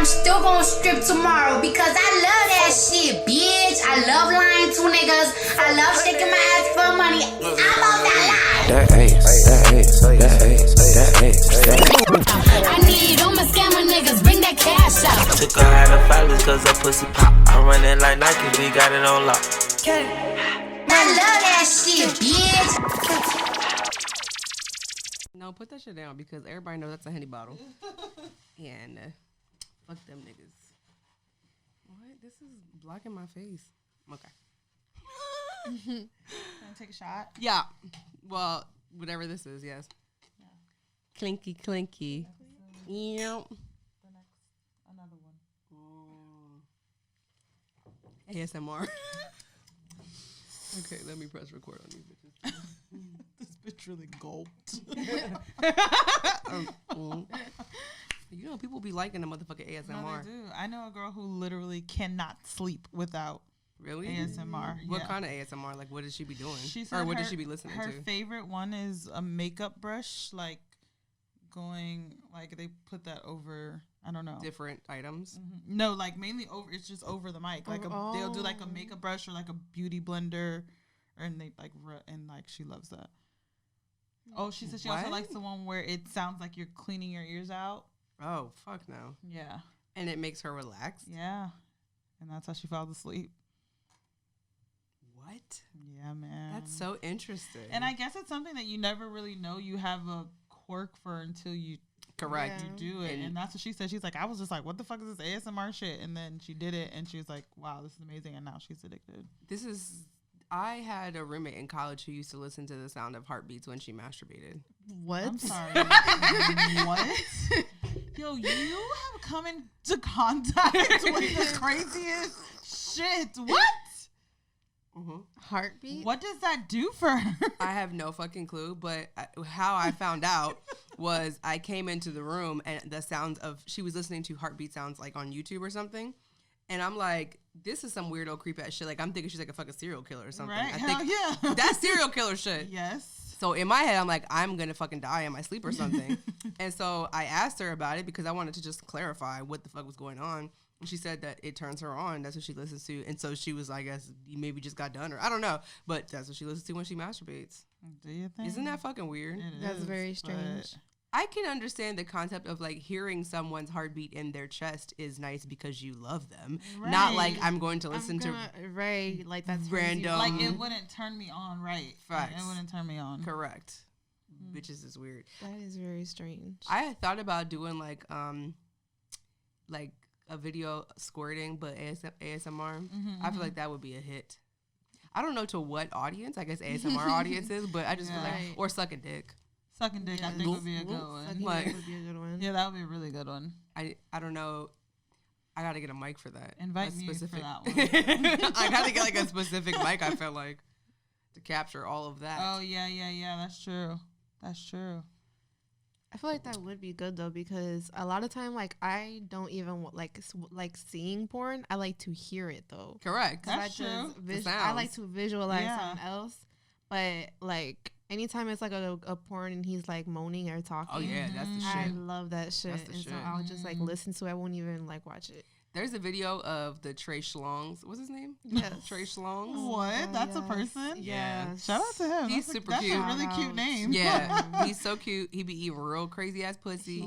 still gonna strip tomorrow because I love that shit, bitch. I love lying to niggas. I love shaking my ass for money. I'm on that line. That ass. I need all my scammer niggas. Bring that cash out. Took her out of filers cause her pussy pop. I'm running like Nike, we got it on lock. I love that shit, bitch. No, put that shit down because everybody knows that's a Henny bottle. And fuck them niggas. What? This is blocking my face. Okay. Can I take a shot? Yeah. Well, whatever this is, yes. Yeah. Clinky, clinky. Yep. Another one. ASMR. Okay, let me press record on these bitches. This bitch really gulped. You know, people be liking the motherfucking ASMR. No, they do. I know a girl who literally cannot sleep without really ASMR. What yeah. kind of ASMR? Like, what does she be doing? She said or what does she be listening to? Her favorite one is a makeup brush, like going, like they put that over, I don't know. Different items? Mm-hmm. No, like mainly over, it's just over the mic. Like they'll do like a makeup brush or like a beauty blender, and they like, and like she loves that. Oh, she said she also likes the one where it sounds like you're cleaning your ears out. Oh, fuck no. Yeah. And it makes her relax? Yeah. And that's how she falls asleep. What? Yeah, man. That's so interesting. And I guess it's something that you never really know you have a quirk for until you correct you do it. And that's what she said. She's like, I was just like, what the fuck is this ASMR shit? And then she did it and she was like, wow, this is amazing. And now she's addicted. I had a roommate in college who used to listen to the sound of heartbeats when she masturbated. What? I'm sorry. What? Yo, you have come into contact with the craziest shit. What? Mm-hmm. Heartbeat? What does that do for her? I have no fucking clue, but how I found out was I came into the room and the sounds of, she was listening to heartbeat sounds like on YouTube or something. And I'm like, this is some weirdo creep ass shit. Like, I'm thinking she's like a fucking serial killer or something. Right? I Hell think yeah. that's serial killer shit. Yes. So in my head, I'm like, I'm going to fucking die in my sleep or something. And so I asked her about it because I wanted to just clarify what the fuck was going on. And she said that it turns her on. That's what she listens to. And so she was, I guess, you maybe just got done or I don't know. But that's what she listens to when she masturbates. Do you think? Isn't that fucking weird? That's very strange. I can understand the concept of like hearing someone's heartbeat in their chest is nice because you love them. Right. Not like I'm going to listen to right, like that's random. Like it wouldn't turn me on, right? Facts. Like, it wouldn't turn me on. Correct. Bitches is weird. That is very strange. I had thought about doing like a video squirting, but ASMR. Mm-hmm, I feel like that would be a hit. I don't know to what audience. I guess ASMR audiences, but I just feel like or sucking dick. Sucking dick, I think would be a good one. Like, would be a good one. Yeah, that would be a really good one. I don't know. I gotta get a mic for that. Invite me for that one. I gotta get like a specific mic. I feel like to capture all of that. Oh yeah. That's true. That's true. I feel like that would be good though because a lot of time like I don't even like seeing porn. I like to hear it though. Correct. That's true. I like to visualize something else, but like. Anytime it's like a porn and he's like moaning or talking. Oh yeah, that's the shit. I love that shit. That's the and shit. so I'll just like listen to it. I won't even like watch it. There's a video of the Trey Schlongs. What's his name? Yes. Trey Schlongs. What? That's a person? Yeah. Shout out to him. He's super cute. That's a really cute name. Yeah. He's so cute. He be eating real crazy ass pussy.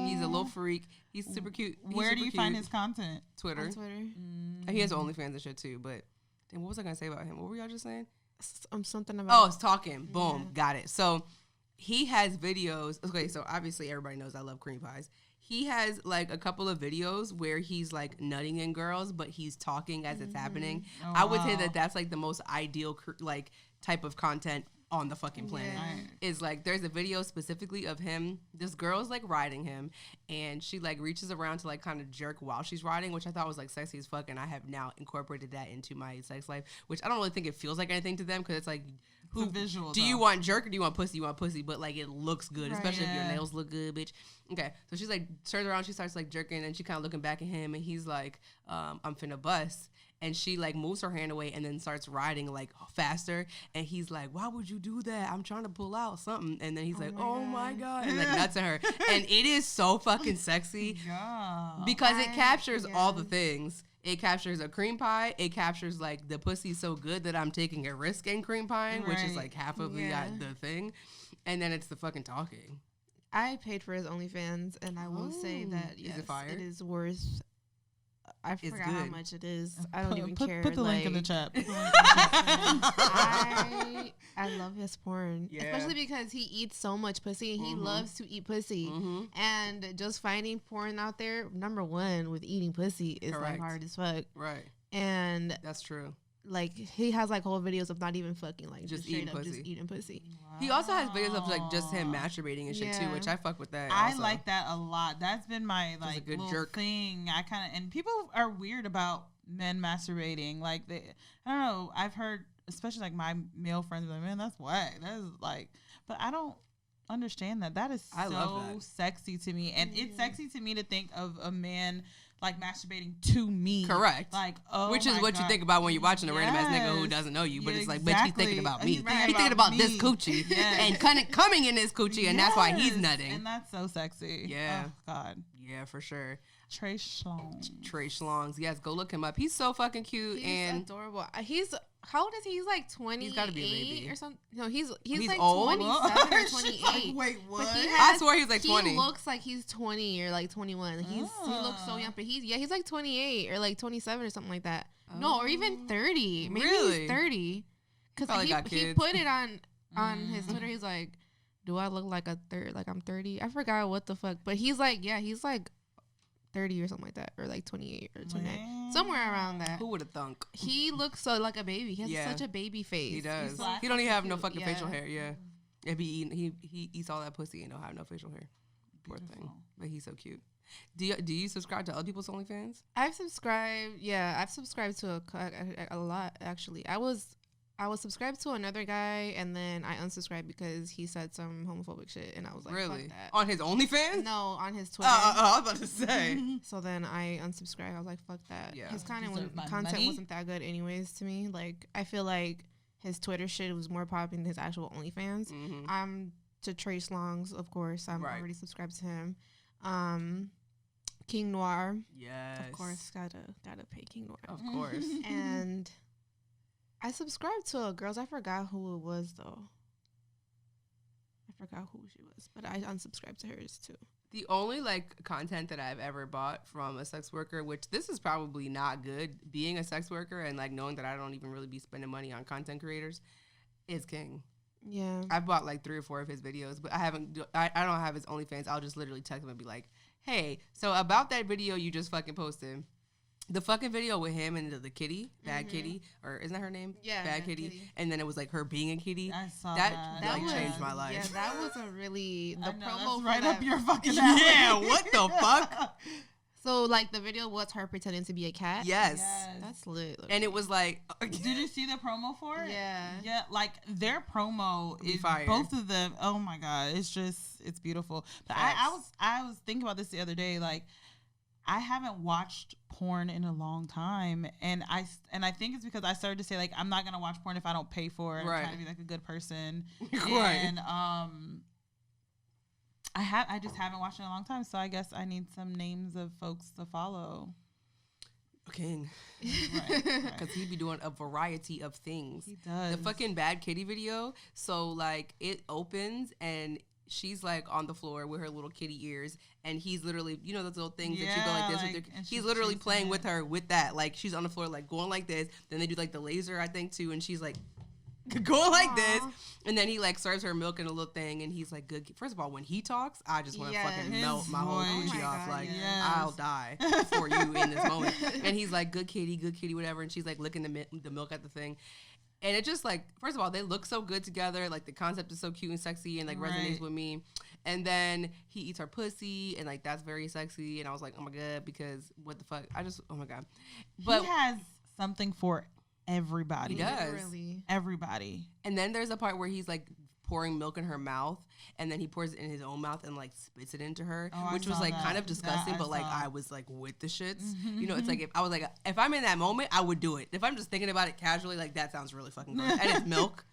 He's a little freak. He's super cute. Where do you find his content? Twitter. On Twitter. He has Onlyfans and shit too. But then what was I gonna say about him? What were y'all just saying? Something about. Oh, it's talking. Boom. Got it. So he has videos. Okay, so obviously everybody knows I love cream pies. He has like a couple of videos where he's like nutting in girls, but he's talking as it's happening. Oh, I would say that that's like the most ideal like type of content on the fucking planet. Is like there's a video specifically of him. This girl's like riding him, and she like reaches around to like kind of jerk while she's riding, which I thought was like sexy as fuck. And I have now incorporated that into my sex life, which I don't really think it feels like anything to them because it's like. Who visual? Do you want jerk or do you want pussy? You want pussy, but like it looks good, especially if your nails look good, bitch. Okay, so she's like turns around, she starts like jerking, and she kind of looking back at him, and he's like, "I'm finna bust," and she like moves her hand away and then starts riding like faster, and he's like, why would you do that? I'm trying to pull out something. And then he's like, oh my God, and like nuts at her. And it is so fucking sexy because it captures all the things. It captures a cream pie. It captures like the pussy's so good that I'm taking a risk in cream pieing, which is like half of the thing. And then it's the fucking talking. I paid for his OnlyFans, and I will say that yes, it is worth. I forgot how much it is. I don't even care. Put the link in the chat. I love his porn, especially because he eats so much pussy. He loves to eat pussy, and just finding porn out there. Number one with eating pussy is like hard as fuck. Right, and that's true. Like he has like whole videos of not even fucking, like just eating pussy. Just eating pussy. Wow. He also has videos of like just him masturbating and shit too, which I fuck with that. I like that a lot. That's been my like a good little jerk thing. I kind of, and people are weird about men masturbating. Like I don't know. I've heard, especially like my male friends, like, man, that's whack. That is like, but I don't understand that. That is so sexy to me, and it's sexy to me to think of a man like masturbating to me. Correct. Like, which is what you think about when you're watching a random ass nigga who doesn't know you, but it's like, bitch, he's thinking about me. He's thinking about this coochie and coming in this coochie, and that's why he's nutting. And that's so sexy. Yeah. Oh, God. Yeah, for sure. Trey Schlongs. Trey Schlongs. Yes, go look him up. He's so fucking cute. He's adorable. How old is he? He's like 28 he's gotta be a baby. Or something. No, he's like old? 27 or 28. Like, wait, what? I swear he's like 20. He looks like he's 20 or like 21. He looks so young, but he's like 28 or like 27 or something like that. Oh. No, or even 30. Maybe he's 30. Because he put it on his Twitter. He's like, do I look like I'm 30? I forgot what the fuck. But he's like 30 or something like that, or like 28 or 29, somewhere around that. Who would have thunk? He looks so like a baby. He has such a baby face. He does. He don't even have no fucking facial hair. Yeah, if he eats all that pussy and don't have no facial hair. Poor thing. But he's so cute. Do you subscribe to other people's OnlyFans? I've subscribed. Yeah, I've subscribed to a lot actually. I was subscribed to another guy, and then I unsubscribed because he said some homophobic shit, and I was like, really? Fuck that. On his OnlyFans? No, on his Twitter. I was about to say. So then I unsubscribed. I was like, fuck that. Yeah. His content wasn't that good anyways to me. Like, I feel like his Twitter shit was more popping than his actual OnlyFans. I'm to Trey Schlongs, of course. I'm already subscribed to him. King Noir. Yes. Of course, gotta pay King Noir. Of course. And I subscribed to a girl's. I forgot who it was though. I forgot who she was, but I unsubscribed to hers too. The only like content that I've ever bought from a sex worker, which this is probably not good, being a sex worker and like knowing that I don't even really be spending money on content creators, is King. Yeah, I've bought like 3 or 4 of his videos, but I don't have his OnlyFans. I'll just literally text him and be like, hey, so about that video you just fucking posted. The fucking video with him and the kitty, Bad Kitty, or isn't that her name? Yeah, Bad Kitty. And then it was like her being a kitty. I saw that. That like changed my life. Yeah, that was a really promo that's for right that. up your fucking alley. Yeah, what the fuck? So like the video was her pretending to be a cat. Yes. That's lit. And it was like, did you see the promo for it? Yeah. Like their promo is fire. Both of them. Oh my god, it's beautiful. But I was thinking about this the other day. Like, I haven't watched porn in a long time, and I think it's because I started to say like I'm not gonna watch porn if I don't pay for it. I'm trying to be like a good person. And I just haven't watched it in a long time, so I guess I need some names of folks to follow. King. Because he be doing a variety of things. He does. The fucking Bad Kitty video, so like it opens and she's like on the floor with her little kitty ears, and he's literally, you know, those little things that you go like this with your, he's literally playing with her with that. Like she's on the floor like going like this, then they do like the laser I think too, and she's like going like this, and then he like serves her milk in a little thing, and he's like, good. First of all, when he talks, I just want to fucking melt my whole coochie off. Like, I'll die for you in this moment. And he's like, good kitty, whatever, and she's like licking the milk at the thing. And it just like, first of all, they look so good together. Like the concept is so cute and sexy and like resonates with me. And then he eats her pussy and like that's very sexy. And I was like, oh my God, because what the fuck? Oh my God. But he has something for everybody. He does. Literally. Everybody. And then there's a part where he's like pouring milk in her mouth, and then he pours it in his own mouth and like spits it into her, Oh, which was like kind of disgusting, but like I was like with the shits. You know, it's like if I'm in that moment, I would do it. If I'm just thinking about it casually, like that sounds really fucking gross. And it's milk.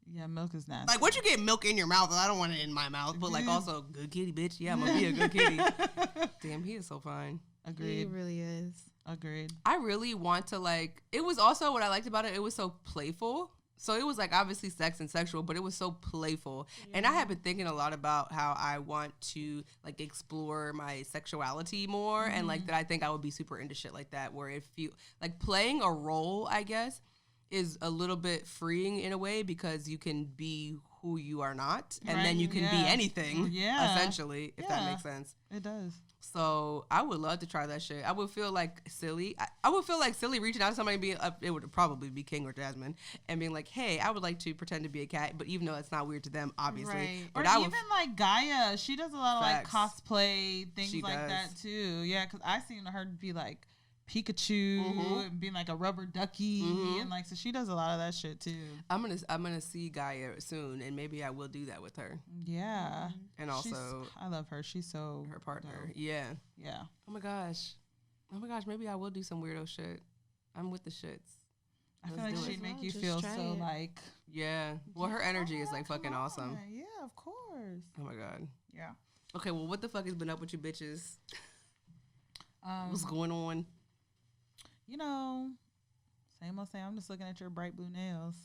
Yeah, milk is nasty. Like, once you get milk in your mouth, I don't want it in my mouth. But, like, also, good kitty, bitch. Yeah, I'm going to be a good kitty. Damn, he is so fine. Agreed. He really is. Agreed. I really want to, like, it was also what I liked about it was so playful. So it was, like, obviously sex and sexual, but it was so playful. Yeah. And I have been thinking a lot about how I want to, like, explore my sexuality more. And, like, that I think I would be super into shit like that, where if you, like, playing a role, I guess, is a little bit freeing in a way because you can be who you are not, and then you can be anything, essentially, if that makes sense. It does. So I would love to try that shit. I would feel like silly. I would feel like silly reaching out to somebody, being it would probably be King or Jasmine, and being like, hey, I would like to pretend to be a cat, but even though it's not weird to them, obviously. Right. Or but even like Gaia, she does a lot of Facts. like cosplay things like that too. Yeah, because I seen her be like Pikachu and being like a rubber ducky and like, so she does a lot of that shit too. I'm gonna see Gaia soon, and maybe I will do that with her. Yeah. And also I love her. She's so her partner. dope. Yeah. Oh my gosh, maybe I will do some weirdo shit. I'm with the shits. I feel like she'd make you feel so like, well, her energy is like fucking awesome. Yeah, of course. Oh my god. Yeah. Okay, well, what the fuck has been up with you bitches? What's going on? You know, same old same. I'm just looking at your bright blue nails.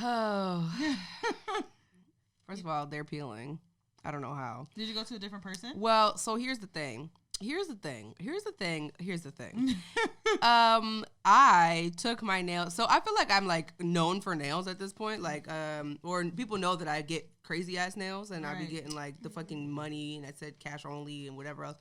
Oh. First of all, they're peeling. I don't know how. Did you go to a different person? Well, so here's the thing. I took my nails. So I feel like I'm like known for nails at this point. Like, or people know that I get crazy ass nails, and I be getting like the fucking money, and I said cash only and whatever else.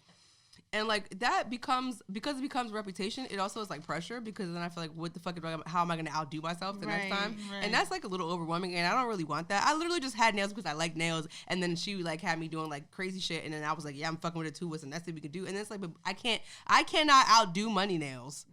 And like that becomes, because it becomes reputation, it also is like pressure, because then I feel like, what the fuck, how am I going to outdo myself the next time? Right. And that's like a little overwhelming, and I don't really want that. I literally just had nails because I like nails, and then she like had me doing like crazy shit, and then I was like, yeah, I'm fucking with it too, and that's what we can do. And it's like, but I cannot outdo money nails.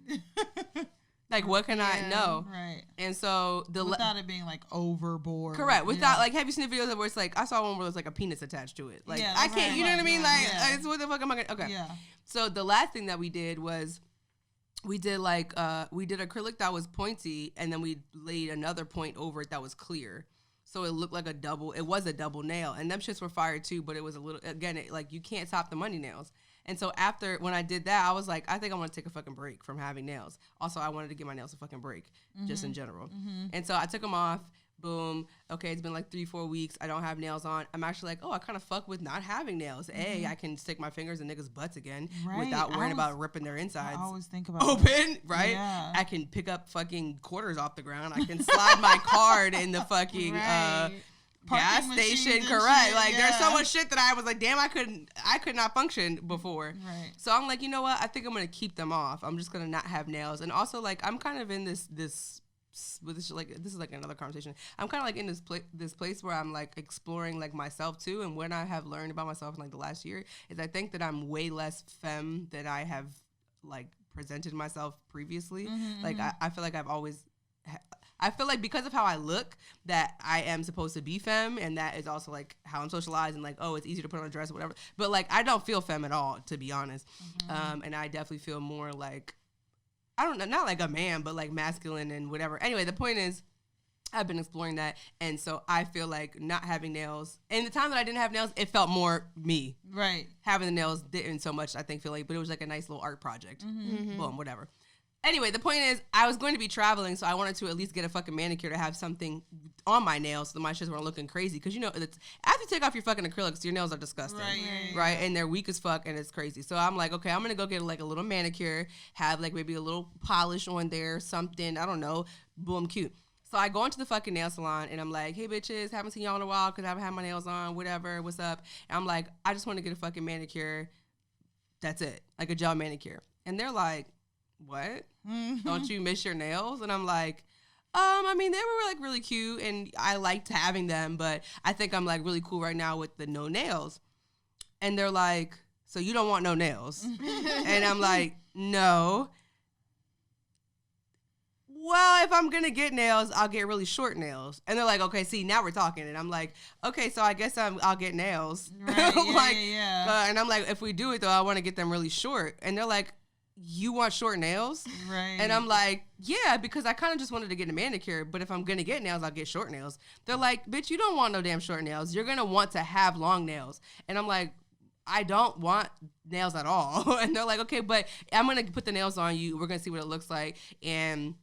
Like, what can I know? Right. And so without it being like overboard. Correct. Without like, have you seen the videos where it's like, I saw one where there's like a penis attached to it. Like, I can't, you know what I mean? Like, it's, what the fuck am I gonna? Okay. Yeah. So the last thing that we did was, we did like we did acrylic that was pointy, and then we laid another point over it that was clear. So it looked like it was a double nail, and them shits were fire too. But it was a little, again, like you can't top the money nails. And so when I did that, I was like, I think I want to take a fucking break from having nails. Also, I wanted to give my nails a fucking break, just in general. And so I took them off. Boom. Okay, it's been like 3-4 weeks. I don't have nails on. I'm actually like, I kind of fuck with not having nails. I can stick my fingers in niggas' butts again without worrying about ripping their insides. I always think about open, right? Yeah. I can pick up fucking quarters off the ground. I can slide my card in the fucking gas station, correct? Shit, like there's so much shit that I was like, damn, I could not function before. Right. So I'm like, you know what? I think I'm gonna keep them off. I'm just gonna not have nails. And also, like, I'm kind of in this like, this is like another conversation. I'm kind of like in this place where I'm like exploring like myself too. And what I have learned about myself in like the last year is I think that I'm way less femme than I have like presented myself previously. Like I feel like I've always. I feel like because of how I look, that I am supposed to be femme, and that is also like how I'm socialized, and like, oh, it's easier to put on a dress or whatever. But like, I don't feel femme at all, to be honest. And I definitely feel more like, I don't know, not like a man, but like masculine and whatever. Anyway, the point is, I've been exploring that, and so I feel like not having nails, and the time that I didn't have nails, it felt more me. Right. Having the nails didn't so much, I think, feel like, but it was like a nice little art project. Boom, whatever. Anyway, the point is, I was going to be traveling, so I wanted to at least get a fucking manicure to have something on my nails so that my shits weren't looking crazy. Because, you know, after you take off your fucking acrylics, your nails are disgusting. Right? And they're weak as fuck, and it's crazy. So I'm like, okay, I'm going to go get like a little manicure, have like maybe a little polish on there, something, I don't know, boom, cute. So I go into the fucking nail salon, and I'm like, hey, bitches, haven't seen y'all in a while because I haven't had my nails on, whatever, what's up? And I'm like, I just want to get a fucking manicure. That's it. Like a gel manicure. And they're like, what? Don't you miss your nails? And I'm like, I mean, they were like really cute, and I liked having them, but I think I'm like really cool right now with the no nails. And they're like, so you don't want no nails? And I'm like, no. well, if I'm going to get nails, I'll get really short nails. And they're like, okay, see, now we're talking. And I'm like, okay, so I guess I'll get nails. Right, yeah. And I'm like, if we do it, though, I want to get them really short. And they're like, you want short nails? Right. And I'm like, yeah, because I kind of just wanted to get a manicure, but if I'm going to get nails, I'll get short nails. They're like, bitch, you don't want no damn short nails. You're going to want to have long nails. And I'm like, I don't want nails at all. And they're like, okay, but I'm going to put the nails on you. We're going to see what it looks like. And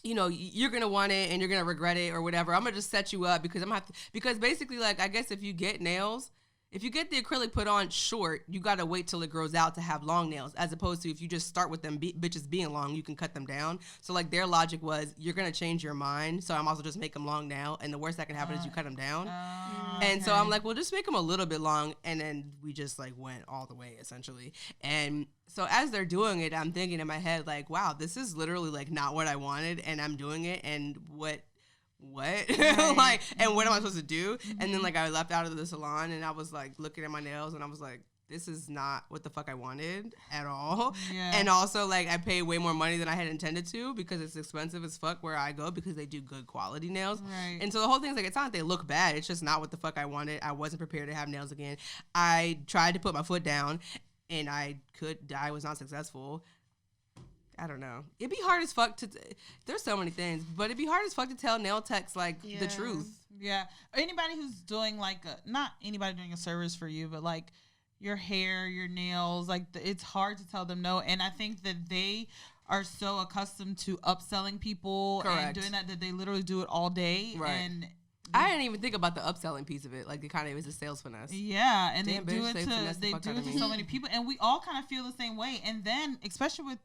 you know, you're going to want it and you're going to regret it or whatever. I'm going to just set you up because because basically, like, I guess if you get nails, if you get the acrylic put on short, you got to wait till it grows out to have long nails, as opposed to if you just start with them bitches being long, you can cut them down. So, like, their logic was, you're going to change your mind, so I'm also just make them long now, and the worst that can happen is you cut them down. And so I'm like, well, just make them a little bit long, and then we just, like, went all the way, essentially. And so as they're doing it, I'm thinking in my head, like, wow, this is literally, like, not what I wanted, and I'm doing it, and what? Like, and what am I supposed to do? And then, like, I left out of the salon and I was like looking at my nails and I was like, this is not what the fuck I wanted at all. Yeah. And also, like, I paid way more money than I had intended to because it's expensive as fuck where I go because they do good quality nails. Right. And so the whole thing is like, it's not like they look bad, it's just not what the fuck I wanted. I wasn't prepared to have nails again. I tried to put my foot down and I was not successful. I don't know. It'd be hard as fuck there's so many things, but it'd be hard as fuck to tell nail techs, like, the truth. Yeah. Anybody who's doing, like, not anybody doing a service for you, but, like, your hair, your nails, like, it's hard to tell them no. And I think that they are so accustomed to upselling people and doing that they literally do it all day. Right. And I didn't even think about the upselling piece of it. Like, it kind of was a sales finesse. Yeah, and they do it to so many people. And we all kind of feel the same way. And then, especially with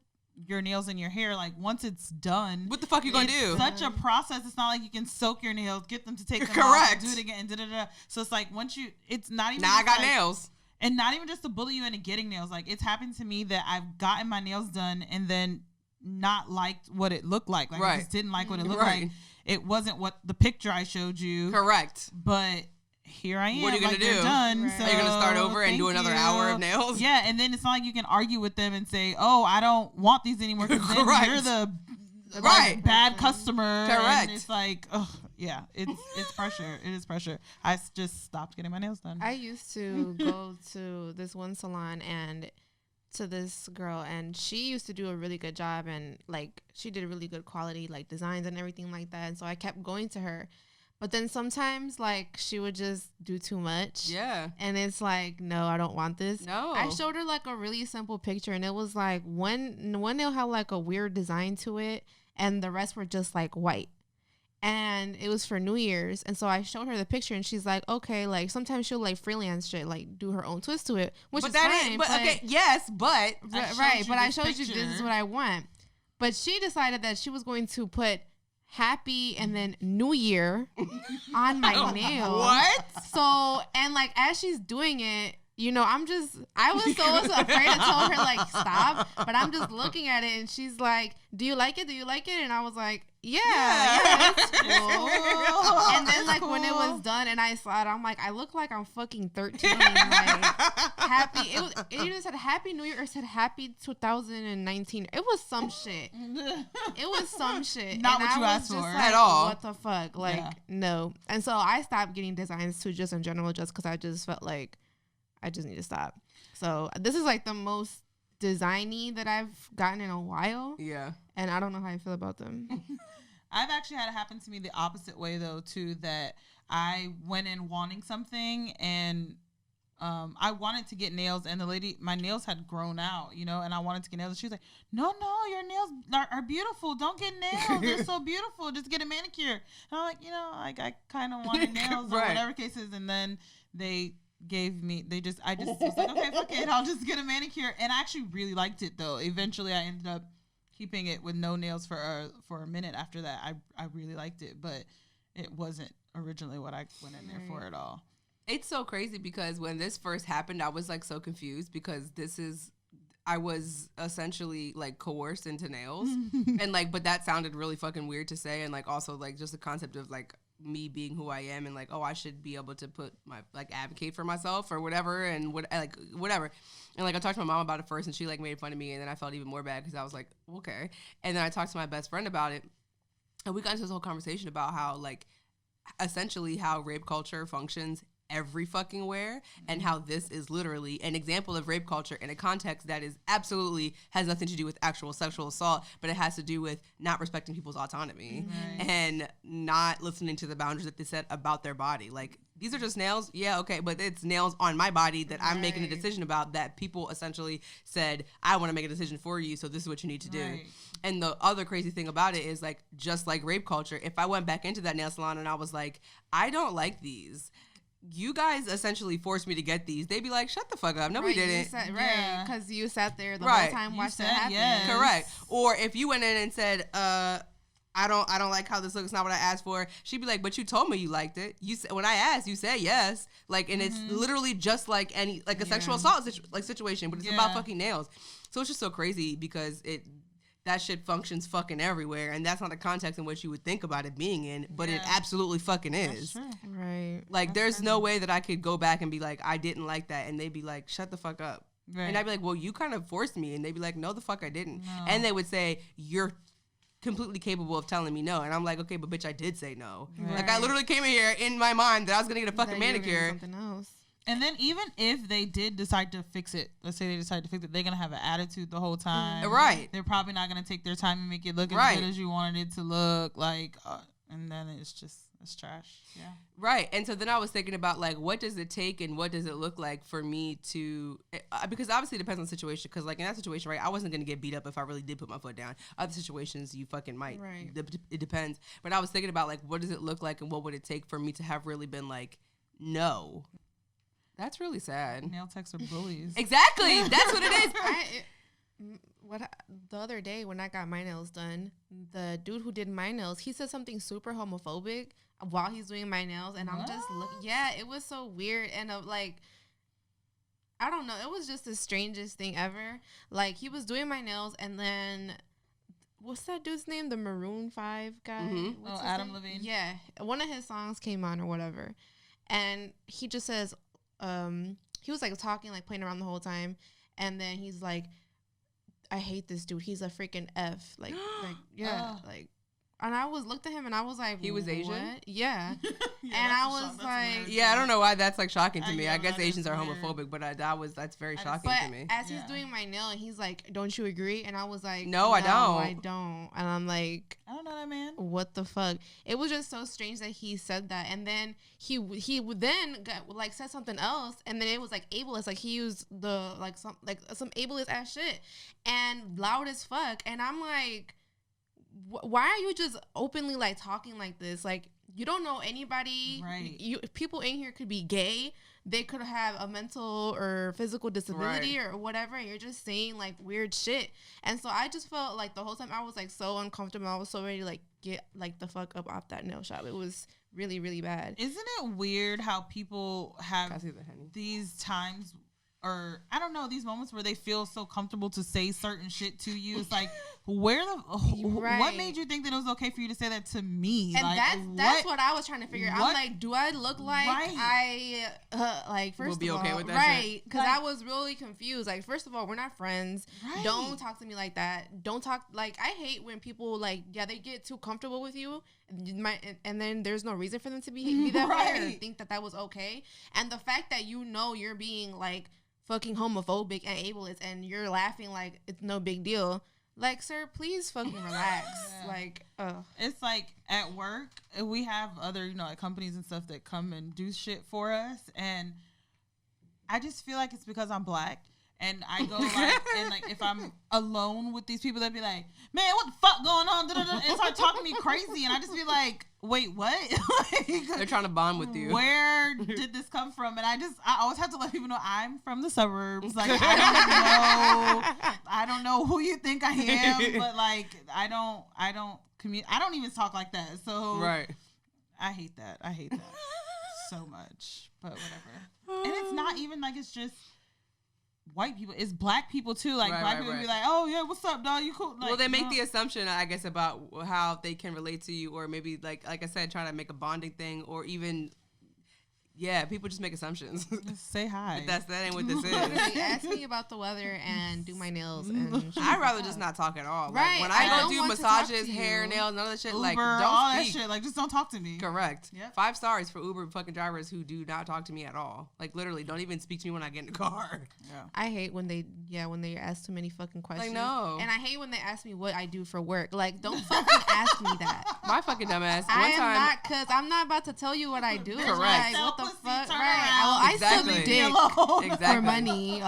your nails and your hair, like, once it's done, what the fuck you gonna do? Such a process. It's not like you can soak your nails, get them to take them off, do it again, and so it's like once it's not even. Now I got nails, and not even just to bully you into getting nails. Like, it's happened to me that I've gotten my nails done and then not liked what it looked like. Like, I just didn't like what it looked like. It wasn't what the picture I showed you. Correct. But here I am. What are you going to do? Done, Are you going to start over and do another hour of nails? Yeah, and then it's not like you can argue with them and say, oh, I don't want these anymore because then you're the bad customer. Correct. And it's like, oh, yeah, it's pressure. It is pressure. I just stopped getting my nails done. I used to go to this one salon and to this girl, and she used to do a really good job, and, like, she did really good quality, like, designs and everything like that. And so I kept going to her. But then sometimes, like, she would just do too much. Yeah. And it's like, no, I don't want this. No. I showed her, like, a really simple picture, and it was, like, one nail had, like, a weird design to it, and the rest were just, like, white. And it was for New Year's. And so I showed her the picture, and she's like, okay, like, sometimes she'll, like, freelance shit, like, do her own twist to it, which is fine. But okay, yes, but. Right, but I showed you this is what I want. But she decided that she was going to put happy and then New Year on my nail. What? So, and, like, as she's doing it, you know, I was so afraid to tell her, like, stop, but I'm just looking at it and she's like, do you like it? Do you like it? And I was like, yeah, it's cool. And then, like, when it was done and I saw it, I'm like, I look like I'm fucking 13. Like, happy. It either said Happy New Year or said Happy 2019. It was some shit. It was some shit. Not what you asked for at all. What the fuck? Like, no. And so I stopped getting designs too, just in general, just because I just felt like I just need to stop. So this is, like, the most designy that I've gotten in a while. Yeah. And I don't know how I feel about them. I've actually had it happen to me the opposite way, though, too, that I went in wanting something and I wanted to get nails, and the lady, my nails had grown out, you know, and I wanted to get nails. And she was like, no, your nails are beautiful. Don't get nails. They're so beautiful. Just get a manicure. And I'm like, you know, like, I kind of wanted nails or whatever case is. And then I just was like, okay, fuck it, I'll just get a manicure. And I actually really liked it, though. Eventually I ended up keeping it with no nails for a minute after that. I really liked it, but it wasn't originally what I went in there for at all. It's so crazy because when this first happened, I was, like, so confused because I was essentially, like, coerced into nails. And, like, but that sounded really fucking weird to say. And, like, also, like, just the concept of, like, me being who I am and, like, oh, I should be able to put my, like, advocate for myself or whatever and whatever. And, like, I talked to my mom about it first and she, like, made fun of me, and then I felt even more bad because I was like, okay. And then I talked to my best friend about it And we got into this whole conversation about how, like, essentially how rape culture functions every fucking where, and how this is literally an example of rape culture in a context that is absolutely has nothing to do with actual sexual assault, but it has to do with not respecting people's autonomy and not listening to the boundaries that they set about their body. Like, these are just nails. Yeah, okay, but it's nails on my body that I'm making a decision about, that people essentially said, I want to make a decision for you, so this is what you need to do. And the other crazy thing about it is, like, just like rape culture, if I went back into that nail salon and I was like, I don't like these, you guys essentially forced me to get these, they'd be like, shut the fuck up. No, we didn't. Because you sat there the whole time watching it happen. Yes. Correct. Or if you went in and said, I don't like how this looks. It's not what I asked for. She'd be like, but you told me you liked it. You said, when I asked, you said yes. Like, and it's literally just like any, like a sexual assault situation, but it's about fucking nails. So it's just so crazy because that shit functions fucking everywhere, and that's not the context in which you would think about it being in, but it absolutely fucking is. Right. Like, there's no way that I could go back and be like, I didn't like that, and they'd be like, shut the fuck up. Right. And I'd be like, well, you kind of forced me, and they'd be like, no, the fuck I didn't. No. And they would say, you're completely capable of telling me no, and I'm like, okay, but bitch, I did say no. Right. Like, I literally came in here in my mind that I was gonna get a fucking manicure. Something else. And then even if they did decide to fix it, let's say they decide to fix it, they're going to have an attitude the whole time. Right. They're probably not going to take their time and make it look as good as you wanted it to look. Like, and then it's trash. Yeah. Right. And so then I was thinking about, like, what does it take and what does it look like for me to, because obviously it depends on the situation. Because, like, in that situation, right, I wasn't going to get beat up if I really did put my foot down. Other situations, you fucking might. Right. It depends. But I was thinking about, like, what does it look like and what would it take for me to have really been like, no. That's really sad. Nail techs are bullies. Exactly. That's what it is. The other day when I got my nails done, the dude who did my nails, he said something super homophobic while he's doing my nails, and I'm just looking. Yeah, it was so weird, and like, I don't know, it was just the strangest thing ever. Like, he was doing my nails, and then what's that dude's name? The Maroon 5 guy. Mm-hmm. Adam Levine. Yeah, one of his songs came on or whatever, and he just says. He was like talking, like playing around the whole time, and then he's like, I hate this dude, he's a freaking F, like like, and I looked at him and I was like, he was Asian? Yeah. And I was like, yeah, I don't know why that's like shocking to me. I guess Asians are homophobic, but that's very shocking to me. As he's doing my nail, and he's like, don't you agree? And I was like, no, I don't. And I'm like, I don't know that man. What the fuck? It was just so strange that he said that, and then he would then like said something else, and then it was like ableist, like he used the some ableist ass shit, and loud as fuck, and I'm like, why are you just openly like talking like this? Like, you don't know anybody. Right. People in here could be gay. They could have a mental or physical disability or whatever. And you're just saying like weird shit. And so I just felt like the whole time I was like so uncomfortable. I was so ready to like get like the fuck up off that nail shop. It was really, really bad. Isn't it weird how people have these times, or I don't know, these moments where they feel so comfortable to say certain shit to you? It's like, what made you think that it was okay for you to say that to me? And like, that's what I was trying to figure out. I'm like, do I look like I like, first of all, okay with that shit? Because I was really confused. Like, first of all, we're not friends. Don't talk to me like that. Don't talk, like, I hate when people like, they get too comfortable with you, and then there's no reason for them to be that way or think that was okay. And the fact that you're being like fucking homophobic and ableist, and you're laughing like it's no big deal. Like, sir, please fucking relax. Like, it's like at work, we have other, like companies and stuff that come and do shit for us, and I just feel like it's because I'm black. And I go like, and like if I'm alone with these people, they'd be like, man, what the fuck going on? And start talking to me crazy. And I just be like, wait, what? Like, they're trying to bond with you. Where did this come from? And I always have to let people know I'm from the suburbs. Like, I don't know who you think I am, but like, I don't even talk like that. So I hate that. So much, but whatever. And it's not even like, it's just white people, it's black people too. Like, black people be like, oh yeah, what's up, dog? You cool? Like, well, they make the assumption, I guess, about how they can relate to you, or maybe like I said, trying to make a bonding thing, or even Yeah, people just make assumptions. Say hi. That ain't what this is. They ask me about the weather and do my nails. And I'd rather just not talk at all. Right. Like, when I go do want to talk massages, to hair, you. nails, none of that shit, Uber, like, don't all speak. that shit. Like, just don't talk to me. Correct. Yep. 5 stars for Uber fucking drivers who do not talk to me at all. Like, literally, don't even speak to me when I get in the car. Yeah. I hate when they ask too many fucking questions. Like, no. And I hate when they ask me what I do for work. Like, don't fucking ask me that. My fucking dumbass. Because I'm not about to tell you what I do. Correct. Like, what the fuck? Right. I Exactly. suck dick Exactly. for money.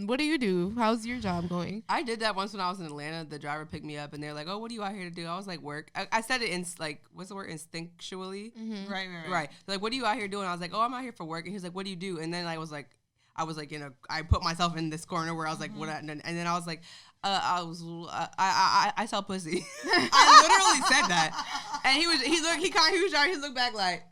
What do you do? How's your job going? I did that once when I was in Atlanta. The driver picked me up and they're like, "Oh, what are you out here to do?" I was like, "Work." I said it in like, what's the word? Instinctually. Mm-hmm. Right. Right. They're like, "What are you out here doing?" I was like, "Oh, I'm out here for work." And he's like, "What do you do?" And then I was like, I put myself in this corner where I was like, "What?" And then I was like, I sell pussy. I literally said that, and he looked back like,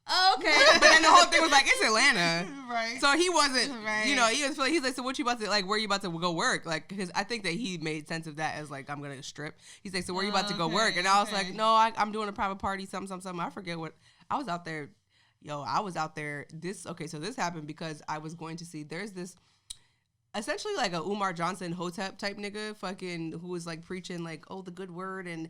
oh, okay. But then the whole thing was like, it's Atlanta. Right. So he wasn't, Right. you know, he's like, so what you about to, like, where you about to go work? Like, because I think that he made sense of that as, like, I'm going to strip. He's like, so where you about to go work? And I was like, no, I'm doing a private party, something. I forget what. I was out there. So this happened because I was going to see, there's this, essentially like a Umar Johnson Hotep type nigga fucking who was like preaching like, oh, the good word and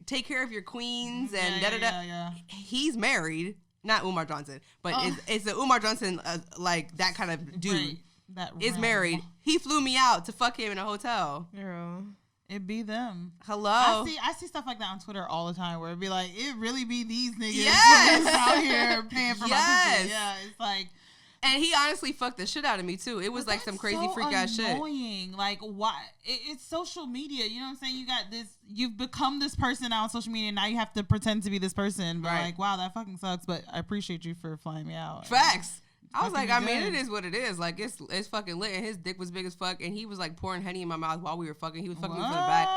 take care of your queens and da-da-da. Yeah. He's married, not Umar Johnson, but it's the Umar Johnson like that kind of dude. Right. That is married. He flew me out to fuck him in a hotel. Girl. It be them. Hello. I see stuff like that on Twitter all the time where it be like, it really be these niggas Yes. out here paying for my pussy. Yeah, it's like. And he honestly fucked the shit out of me too. It was like some crazy freak ass shit. Annoying. Like, why? It's social media. You know what I'm saying? You got this. You've become this person now on social media. And now you have to pretend to be this person. But like, wow, that fucking sucks. But I appreciate you for flying me out. Facts. I was like, I mean, good. it is what it is. Like, it's fucking lit. And his dick was big as fuck. And he was like pouring Henny in my mouth while we were fucking. He was fucking me from the back.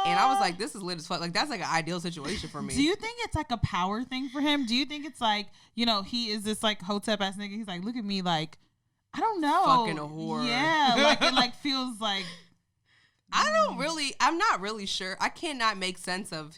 And I was like, this is lit as fuck. Like, that's like an ideal situation for me. Do you think it's like a power thing for him? Do you think it's like, you know, he is this like Hotep ass nigga. He's like, look at me, like, I don't know. Fucking a whore. Yeah. Like, it like feels like. I'm not really sure. I cannot make sense of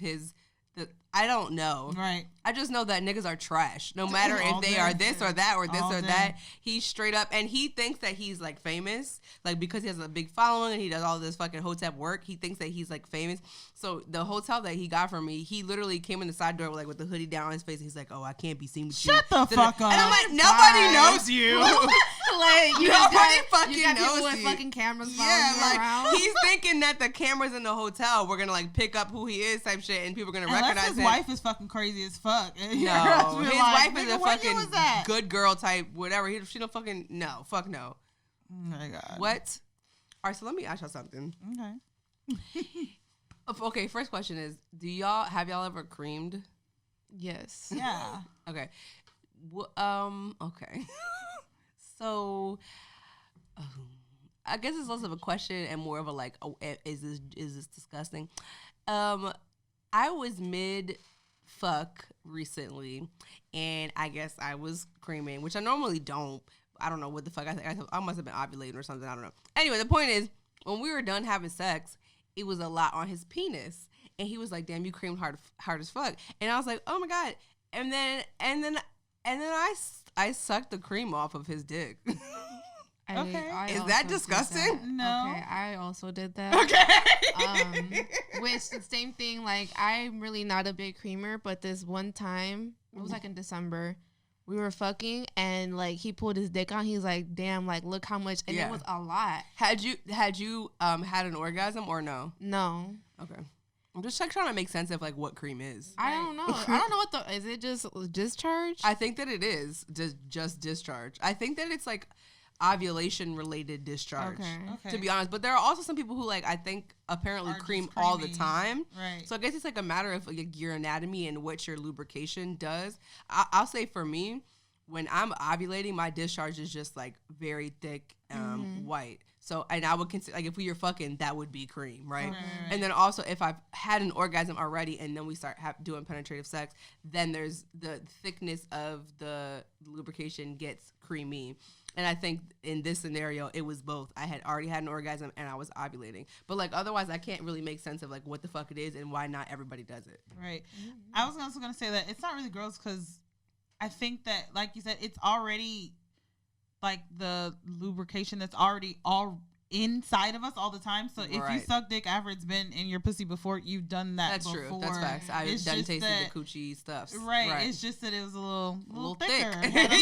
I don't know. Right. I just know that niggas are trash. No matter if they are this or that or this or that. He's straight up, and he thinks that he's like famous, like because he has a big following and he does all this fucking Hotep work. He thinks that he's like famous. So the hotel that he got from me, he literally came in the side door with the hoodie down on his face. And he's like, "Oh, I can't be seen with you." Shut the fuck up. And I'm like, nobody knows you. Like, Nobody fucking got knows people with you. fucking cameras Yeah, following you around. he's thinking that the cameras in the hotel were gonna like pick up who he is type shit, and people are gonna Unless recognize his him. wife is fucking crazy as fuck. No, his wife is a fucking that? good girl type, whatever. She don't fucking fuck no. Oh my god. What? All right, so let me ask y'all something. Okay. Okay, first question is, have y'all ever creamed? Yes. Yeah. Okay. Okay. So, I guess it's less of a question and more of a like, oh, is this disgusting? I was mid fuck recently, and I guess I was creaming, which I normally don't. I don't know what the fuck. I must have been ovulating or something. I don't know. Anyway, the point is, when we were done having sex, it was a lot on his penis, and he was like, "Damn, you creamed hard as fuck." And I was like, "Oh my god!" And then I sucked the cream off of his dick. Okay. Is that disgusting? No. Okay, I also did that. Okay. Which the same thing, like, I'm really not a big creamer, but this one time, it was like in December, we were fucking, and like he pulled his dick on. He's like, "Damn, like look how much," and it was a lot. Had you had an orgasm or no? No. Okay. I'm just like trying to make sense of like what cream is. I don't know. I don't know what is it just discharge? I think that it is just discharge. I think that it's like ovulation related discharge. Okay. To be honest, but there are also some people who like I think apparently cream all the time. Right. So I guess it's like a matter of like your anatomy and what your lubrication does. I'll say for me, when I'm ovulating, my discharge is just like very thick, white. So, and I would consider, like, if we were fucking, that would be cream, right? And then also, if I've had an orgasm already and then we start doing penetrative sex, then there's the thickness of the lubrication gets creamy. And I think in this scenario, it was both. I had already had an orgasm and I was ovulating. But, like, otherwise, I can't really make sense of, like, what the fuck it is and why not everybody does it. Right. I was also going to say that it's not really gross because I think that, like you said, it's already like the lubrication that's already all inside of us all the time. So if you suck dick after it's been in your pussy before, you've done that That's before. true. That's facts. I've done tasted the coochie stuff. Right. It's just that it was a little thicker.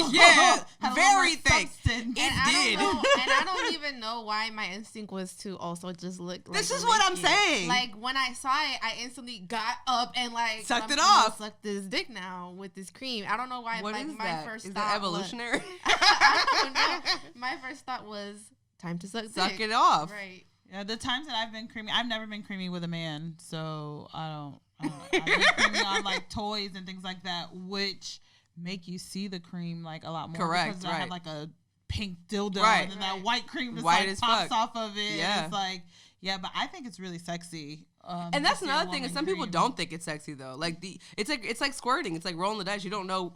Yeah. Very thick. And I don't even know why my instinct was to also just look like this is what I'm saying. Like when I saw it, I instantly got up and like sucked it off. Sucked this dick now with this cream. I don't know why. What like is my that? first is thought that evolutionary? I don't know. My first thought was time to suck dick. It off. Right. Yeah, the times that I've been creamy, I've never been creamy with a man, so I don't I've been creamy on like toys and things like that, which make you see the cream like a lot more. Correct. Because I have like a pink dildo and then that white cream just white like as pops fuck. off of it. Yeah. And it's like, yeah, but I think it's really sexy. And that's another thing is some people don't think it's sexy though. Like it's like squirting. It's like rolling the dice. You don't know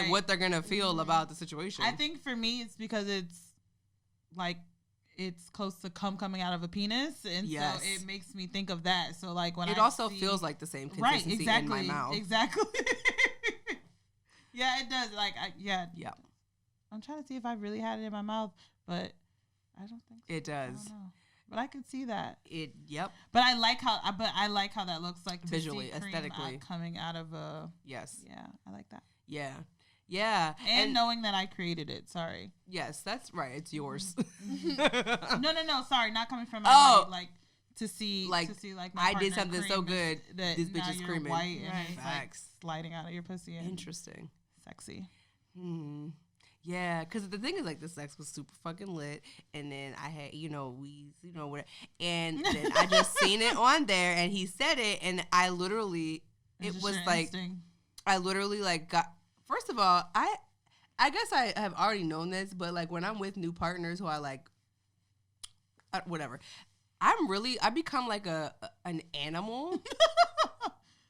what they're gonna feel about the situation. I think for me it's because it's like it's close to cum coming out of a penis, and so it makes me think of that. So like when it also feels like the same consistency in my mouth. Exactly. Yeah, it does. Like yeah. I'm trying to see if I really had it in my mouth, but I don't think so. It does. I don't know. But I can see that. Yep. But I like how that looks like visually, aesthetically coming out of a. Yes. Yeah, I like that. Yeah. Yeah. And knowing that I created it. Sorry. Yes, that's right. It's yours. No. Sorry, not coming from my body. Like to see my I did something so good that this bitch is screaming. White and Facts. like sliding out of your pussy. And interesting. Sexy. Yeah, because the thing is, like, the sex was super fucking lit, and then I had, whatever, and then I just seen it on there, and he said it, and I literally, I literally, like, got, first of all, I guess I have already known this, but, like, when I'm with new partners who I, like, whatever, I become, like, an animal.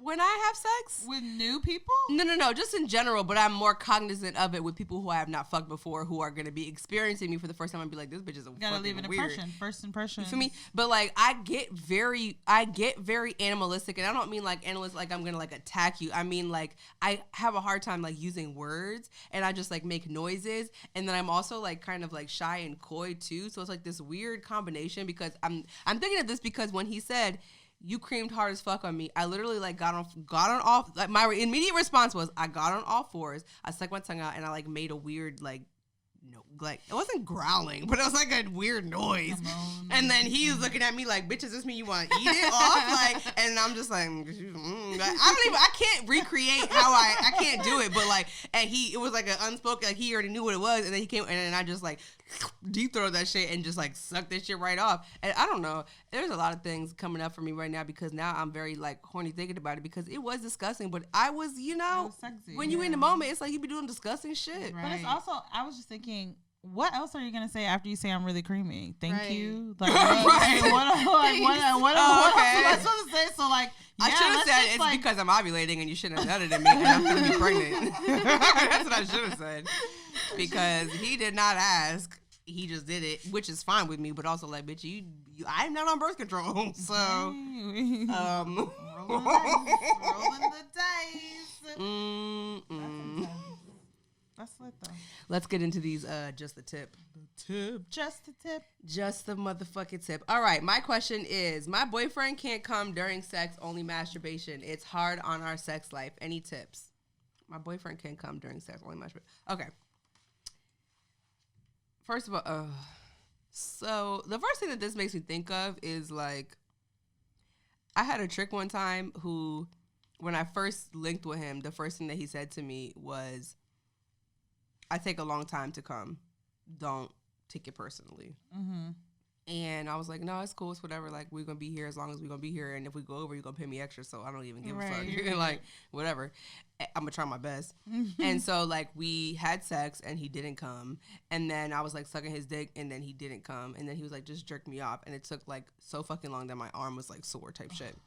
When I have sex with new people? No, just in general. But I'm more cognizant of it with people who I have not fucked before, who are gonna be experiencing me for the first time and be like, "This bitch is a fucking gotta leave an weird." impression, first impression. You feel me? But like, I get very animalistic, and I don't mean like animalistic, like I'm gonna like attack you. I mean like I have a hard time like using words, and I just like make noises, and then I'm also like kind of like shy and coy too. So it's like this weird combination because I'm thinking of this because when he said, "You creamed hard as fuck on me," I literally like got on all, like my immediate response was I got on all fours, I stuck my tongue out, and I like made a weird like it wasn't growling, but it was like a weird noise. And then he was looking at me like, "Bitch, does this mean you want to eat it off?" Like, and I'm just like, I can't recreate how I can't do it, but like, and it was like an unspoken, like he already knew what it was, and then he came, and then I just like deep throw that shit and just like suck this shit right off. And I don't know, there's a lot of things coming up for me right now because now I'm very like horny thinking about it because it was disgusting, but I was, sexy, when you in the moment, it's like you be doing disgusting shit. Right. But it's also, I was just thinking, what else are you gonna say after you say I'm really creamy? Thank you. Like, what else am I supposed to say? So like, I should have said it's like, because I'm ovulating and you shouldn't have done it to me and I'm gonna be pregnant. That's what I should have said. Because he did not ask. He just did it, which is fine with me, but also like, bitch, you I'm not on birth control. So rolling the dice. That's lit though. Let's get into these just the tip. Just the tip. Just the motherfucking tip. All right, my question is, my boyfriend can't come during sex, only masturbation. It's hard on our sex life. Any tips? My boyfriend can't come during sex, only masturbation. Okay. First of all, so the first thing that this makes me think of is like, I had a trick one time who, when I first linked with him, the first thing that he said to me was, "I take a long time to come. Don't take it personally." Mm-hmm. And I was like, "No, it's cool. It's whatever. Like, we're going to be here as long as we're going to be here. And if we go over, you're going to pay me extra. So I don't even give a fuck." Like, whatever. I'm going to try my best. And so, like, we had sex and he didn't come. And then I was, like, sucking his dick and then he didn't come. And then he was, like, just jerk me off. And it took, like, so fucking long that my arm was, like, sore type shit.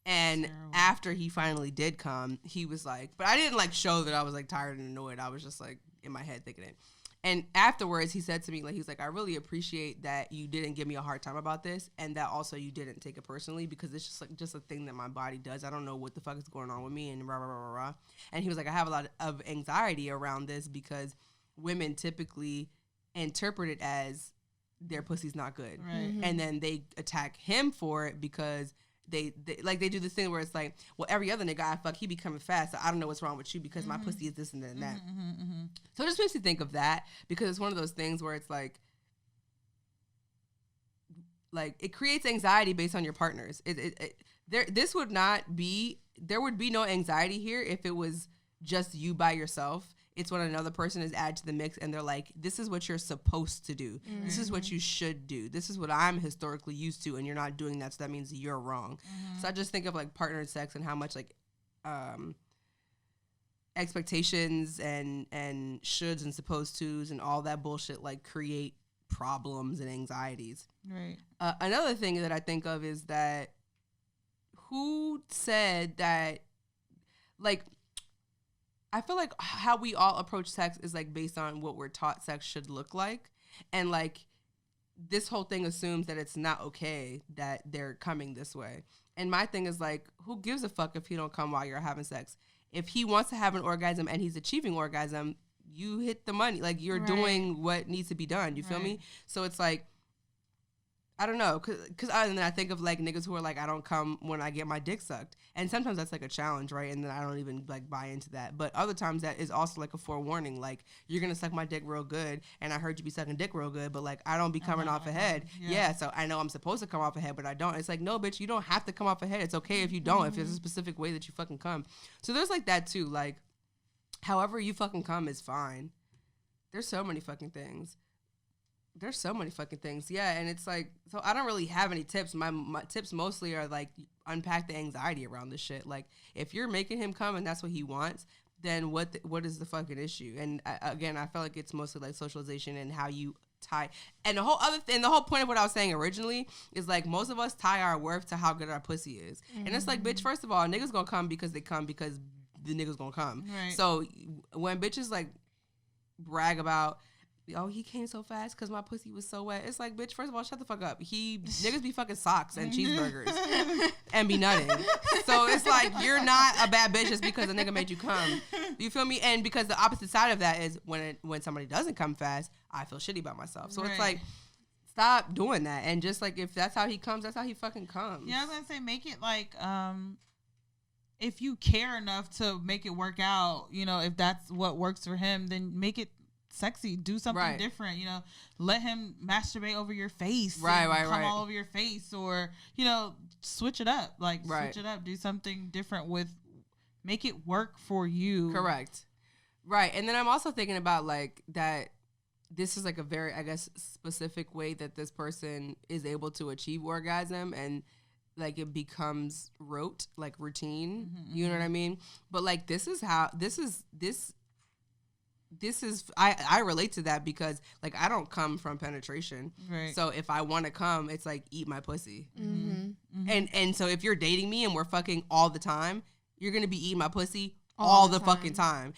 And after he finally did come, he was like, but I didn't, like, show that I was, like, tired and annoyed. I was just, like, in my head thinking it. And afterwards, he said to me, like, he's like, I really appreciate that you didn't give me a hard time about this, and that also you didn't take it personally, because it's just a thing that my body does. I don't know what the fuck is going on with me, and rah, rah, rah, rah, rah. And he was like, I have a lot of anxiety around this because women typically interpret it as their pussy's not good. Right. And then they attack him for it because they do this thing where it's like, well, every other nigga I fuck, he be coming fast, so I don't know what's wrong with you because my pussy is this and that and that. So it just makes me think of that, because it's one of those things where it's like it creates anxiety based on your partners. There would be no anxiety here if it was just you by yourself. It's when another person is added to the mix and they're like, this is what you're supposed to do. Mm-hmm. This is what you should do. This is what I'm historically used to, and you're not doing that, so that means you're wrong. Mm-hmm. So I just think of like partnered sex and how much like expectations and shoulds and supposed tos and all that bullshit like create problems and anxieties. Right. Another thing that I think of is that who said that, like, I feel like how we all approach sex is like based on what we're taught sex should look like. And like this whole thing assumes that it's not okay that they're coming this way. And my thing is like, who gives a fuck if he don't come while you're having sex? If he wants to have an orgasm and he's achieving orgasm, you hit the money. Like you're doing what needs to be done. You feel me? So it's like, I don't know, because other than that, I think of like niggas who are like, I don't come when I get my dick sucked, and sometimes that's like a challenge, right? And then I don't even like buy into that. But other times that is also like a forewarning, like you're gonna suck my dick real good, and I heard you be sucking dick real good, but like I don't be coming off ahead. Yeah, so I know I'm supposed to come off ahead, but I don't. It's like, no, bitch, you don't have to come off ahead. It's okay if you don't, if there's a specific way that you fucking come. So there's like that too. Like, however you fucking come is fine. There's so many fucking things. Yeah, and it's like, so I don't really have any tips. My tips mostly are like unpack the anxiety around this shit. Like if you're making him come and that's what he wants, then what is the fucking issue? And again, I feel like it's mostly like socialization and how you tie. And the whole other thing, the whole point of what I was saying originally is like most of us tie our worth to how good our pussy is. And it's like, bitch, first of all, niggas gonna come because they come because the niggas gonna come. Right. So when bitches like brag about, oh, he came so fast because my pussy was so wet. It's like, bitch, first of all, shut the fuck up. Niggas be fucking socks and cheeseburgers and be nutting. So it's like, you're not a bad bitch just because a nigga made you come. You feel me? And because the opposite side of that is when somebody doesn't come fast, I feel shitty about myself. So it's like, stop doing that. And just like, if that's how he comes, that's how he fucking comes. Yeah, I was going to say, make it like, if you care enough to make it work out, you know, if that's what works for him, then make it sexy. Do something different, you know. Let him masturbate over your face, come all over your face, or you know, switch it up. Like switch it up. Do something different make it work for you. Correct. Right. And then I'm also thinking about like that. This is like a very, I guess, specific way that this person is able to achieve orgasm, and like it becomes rote, like routine. You know what I mean? But like this is I relate to that because like I don't come from penetration. Right. So if I want to come, it's like eat my pussy. And so if you're dating me and we're fucking all the time, you're gonna be eating my pussy all the fucking time.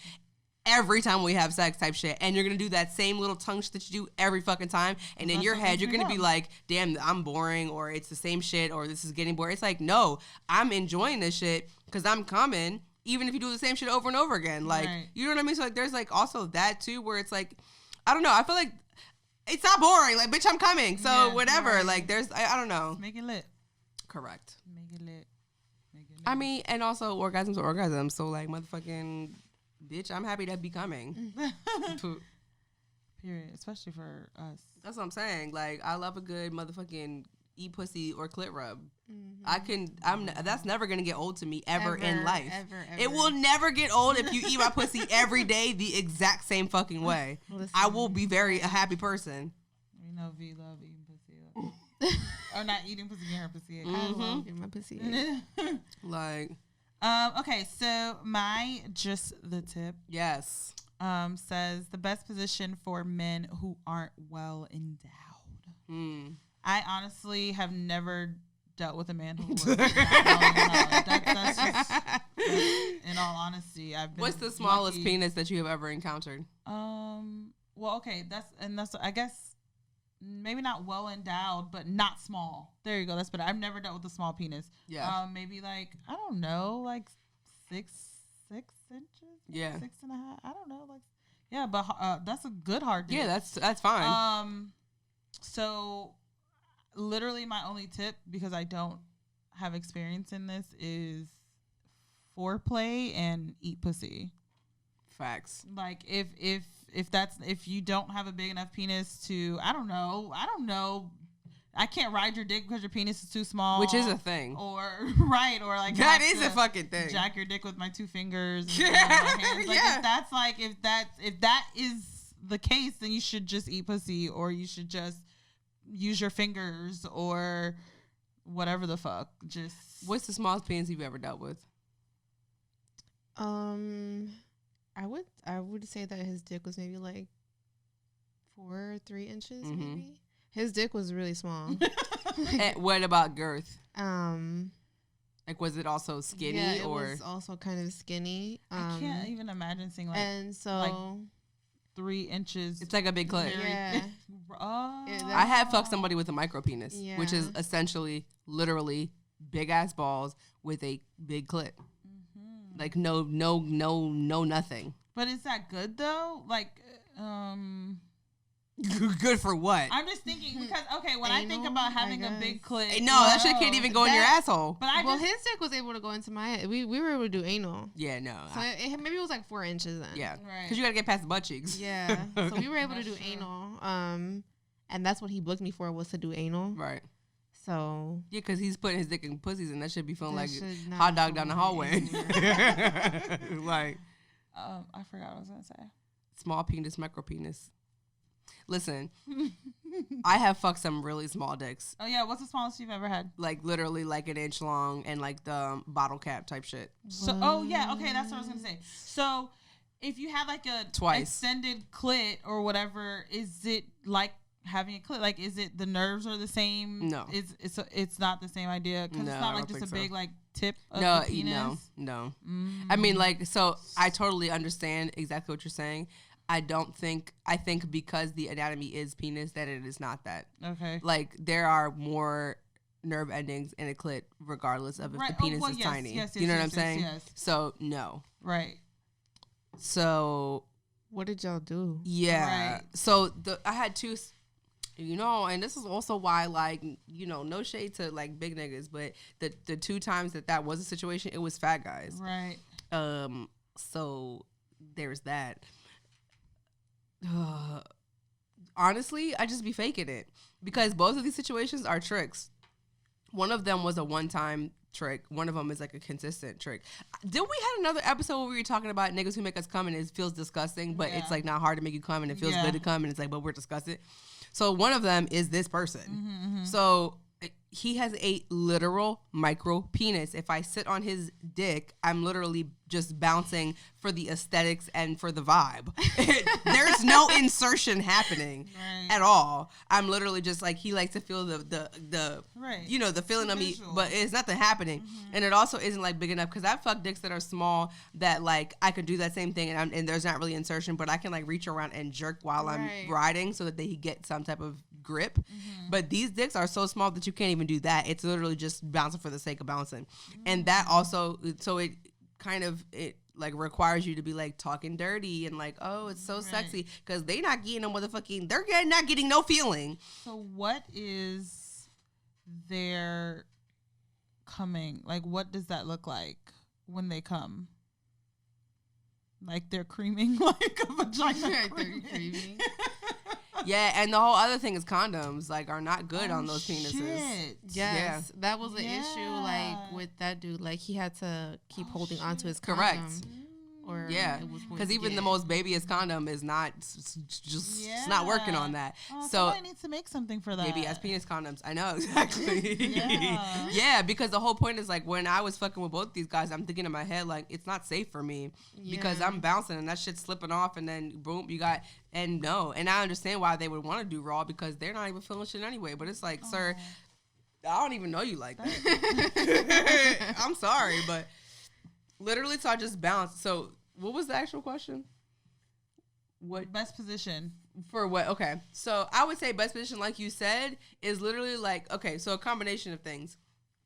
Every time we have sex type shit. And you're gonna do that same little tongue shit that you do every fucking time. And in your head you're gonna be like, damn, I'm boring, or it's the same shit, or this is getting boring. It's like, no, I'm enjoying this shit because I'm coming. Even if you do the same shit over and over again. Like, you know what I mean? So, like, there's, like, also that, too, where it's, like, I don't know. I feel like it's not boring. Like, bitch, I'm coming. So, whatever. Right. Like, there's, I don't know. Make it lit. Correct. Make it lit. I mean, and also, orgasms are orgasms. So, like, motherfucking, bitch, I'm happy to be coming. Period. Especially for us. That's what I'm saying. Like, I love a good motherfucking eat pussy or clit rub. That's never gonna get old to me ever in life. Ever. It will never get old if you eat my pussy every day the exact same fucking way. Listen. I will be a happy person. We know V love eating pussy. Or not eating pussy, getting her pussy. I love getting my pussy. Like, okay, so my just the tip. Yes. Says the best position for men who aren't well endowed. I honestly have never dealt with a man who was that's just, in all honesty, I've been What's the smallest penis that you have ever encountered? Well, okay, that's I guess maybe not well endowed, but not small. There you go. That's better. I've never dealt with a small penis. Yeah. Maybe like I don't know, like 6 inches. Yeah. 6.5. I don't know, like yeah, but that's a good hard dick. Yeah, that's fine. So literally my only tip, because I don't have experience in this, is foreplay and eat pussy. Facts. Like if you don't have a big enough penis to, I don't know, I can't ride your dick because your penis is too small, which is a thing, or right, or like that is a fucking thing. Jack your dick with my 2 fingers. And my hands. Like, if that is the case, then you should just eat pussy, or you should just use your fingers, or whatever the fuck. Just what's the smallest penis you've ever dealt with? I would say that his dick was maybe like 4 or 3 inches, maybe. His dick was really small. And what about girth? Like, was it also skinny? Yeah, it or was also kind of skinny. I can't even imagine seeing like, and so like 3 inches. It's like a big clit. Yeah. I have fucked somebody with a micro penis, which is essentially, literally, big ass balls with a big clit. Like no, nothing. But is that good though? Like, good for what? I'm just thinking because when I think about having a big clit, no, that shit can't even go in your asshole. But his dick was able to go into my head. We were able to do anal. Yeah, no. So maybe it was like 4 inches then. Yeah, because you gotta get past the butt cheeks. Yeah, so we were able to do anal. And that's what he booked me for, was to do anal. Right. So yeah, because he's putting his dick in pussies, and that should be feeling like hot dog down the hallway. Like, I forgot what I was gonna say. Small penis, micro penis. Listen, I have fucked some really small dicks. Oh yeah, what's the smallest you've ever had? Like literally like an inch long and like the bottle cap type shit. So okay, that's what I was gonna say. So if you have like a extended clit or whatever, is it like having a clit? Like, is it the nerves are the same? No, it's not the same idea, because it's not like just a big like tip of the penis. No. I mean, like, so I totally understand exactly what you're saying. I think because the anatomy is penis, that it is not that. Okay. Like, there are more nerve endings in a clit regardless of if the penis is tiny. Yes, you know what I'm saying? Yes. So no. Right. So what did y'all do? Yeah. Right. So I had 2, and this is also why, like, no shade to like big niggas, but the 2 times that was a situation, it was fat guys. Right. So there's that. Honestly, I just be faking it, because both of these situations are tricks. One of them was a one-time trick. One of them is like a consistent trick. Did we had another episode where we were talking about niggas who make us come and it feels disgusting, but it's like not hard to make you come and it feels good to come, and it's like, but we're disgusted. So one of them is this person. Mm-hmm. So he has a literal micro penis. If I sit on his dick, I'm literally just bouncing for the aesthetics and for the vibe. There's no insertion happening at all. I'm literally just like, he likes to feel the the feeling of me, but it's nothing happening. Mm-hmm. And it also isn't like big enough, because I've fucked dicks that are small that like I could do that same thing and there's not really insertion, but I can like reach around and jerk while I'm riding so that they get some type of grip. Mm-hmm. But these dicks are so small that you can't even do that. It's literally just bouncing for the sake of bouncing. Mm-hmm. And that also, so it kind of, it like requires you to be like talking dirty and like, oh, it's so sexy, because they not getting no motherfucking, not getting no feeling. So what is their coming? Like, what does that look like when they come? Like they're creaming like a vagina. Creaming. Yeah, and the whole other thing is condoms like are not good on those penises. Shit. Yes, that was the issue. Like with that dude, like he had to keep holding onto his condom. Correct. Or because even the most babyest condom is not just it's not working on that. So I need to make something for that. Baby ass penis condoms. I know exactly. Yeah, because the whole point is like when I was fucking with both these guys, I'm thinking in my head like it's not safe for me because I'm bouncing and that shit's slipping off and then boom, you got and I understand why they would want to do raw because they're not even feeling shit anyway. But it's like, sir, I don't even know you like that. I'm sorry, but. Literally, so I just bounced. So, what was the actual question? What best position? For what? Okay. So I would say best position, like you said, is literally like, okay, so a combination of things.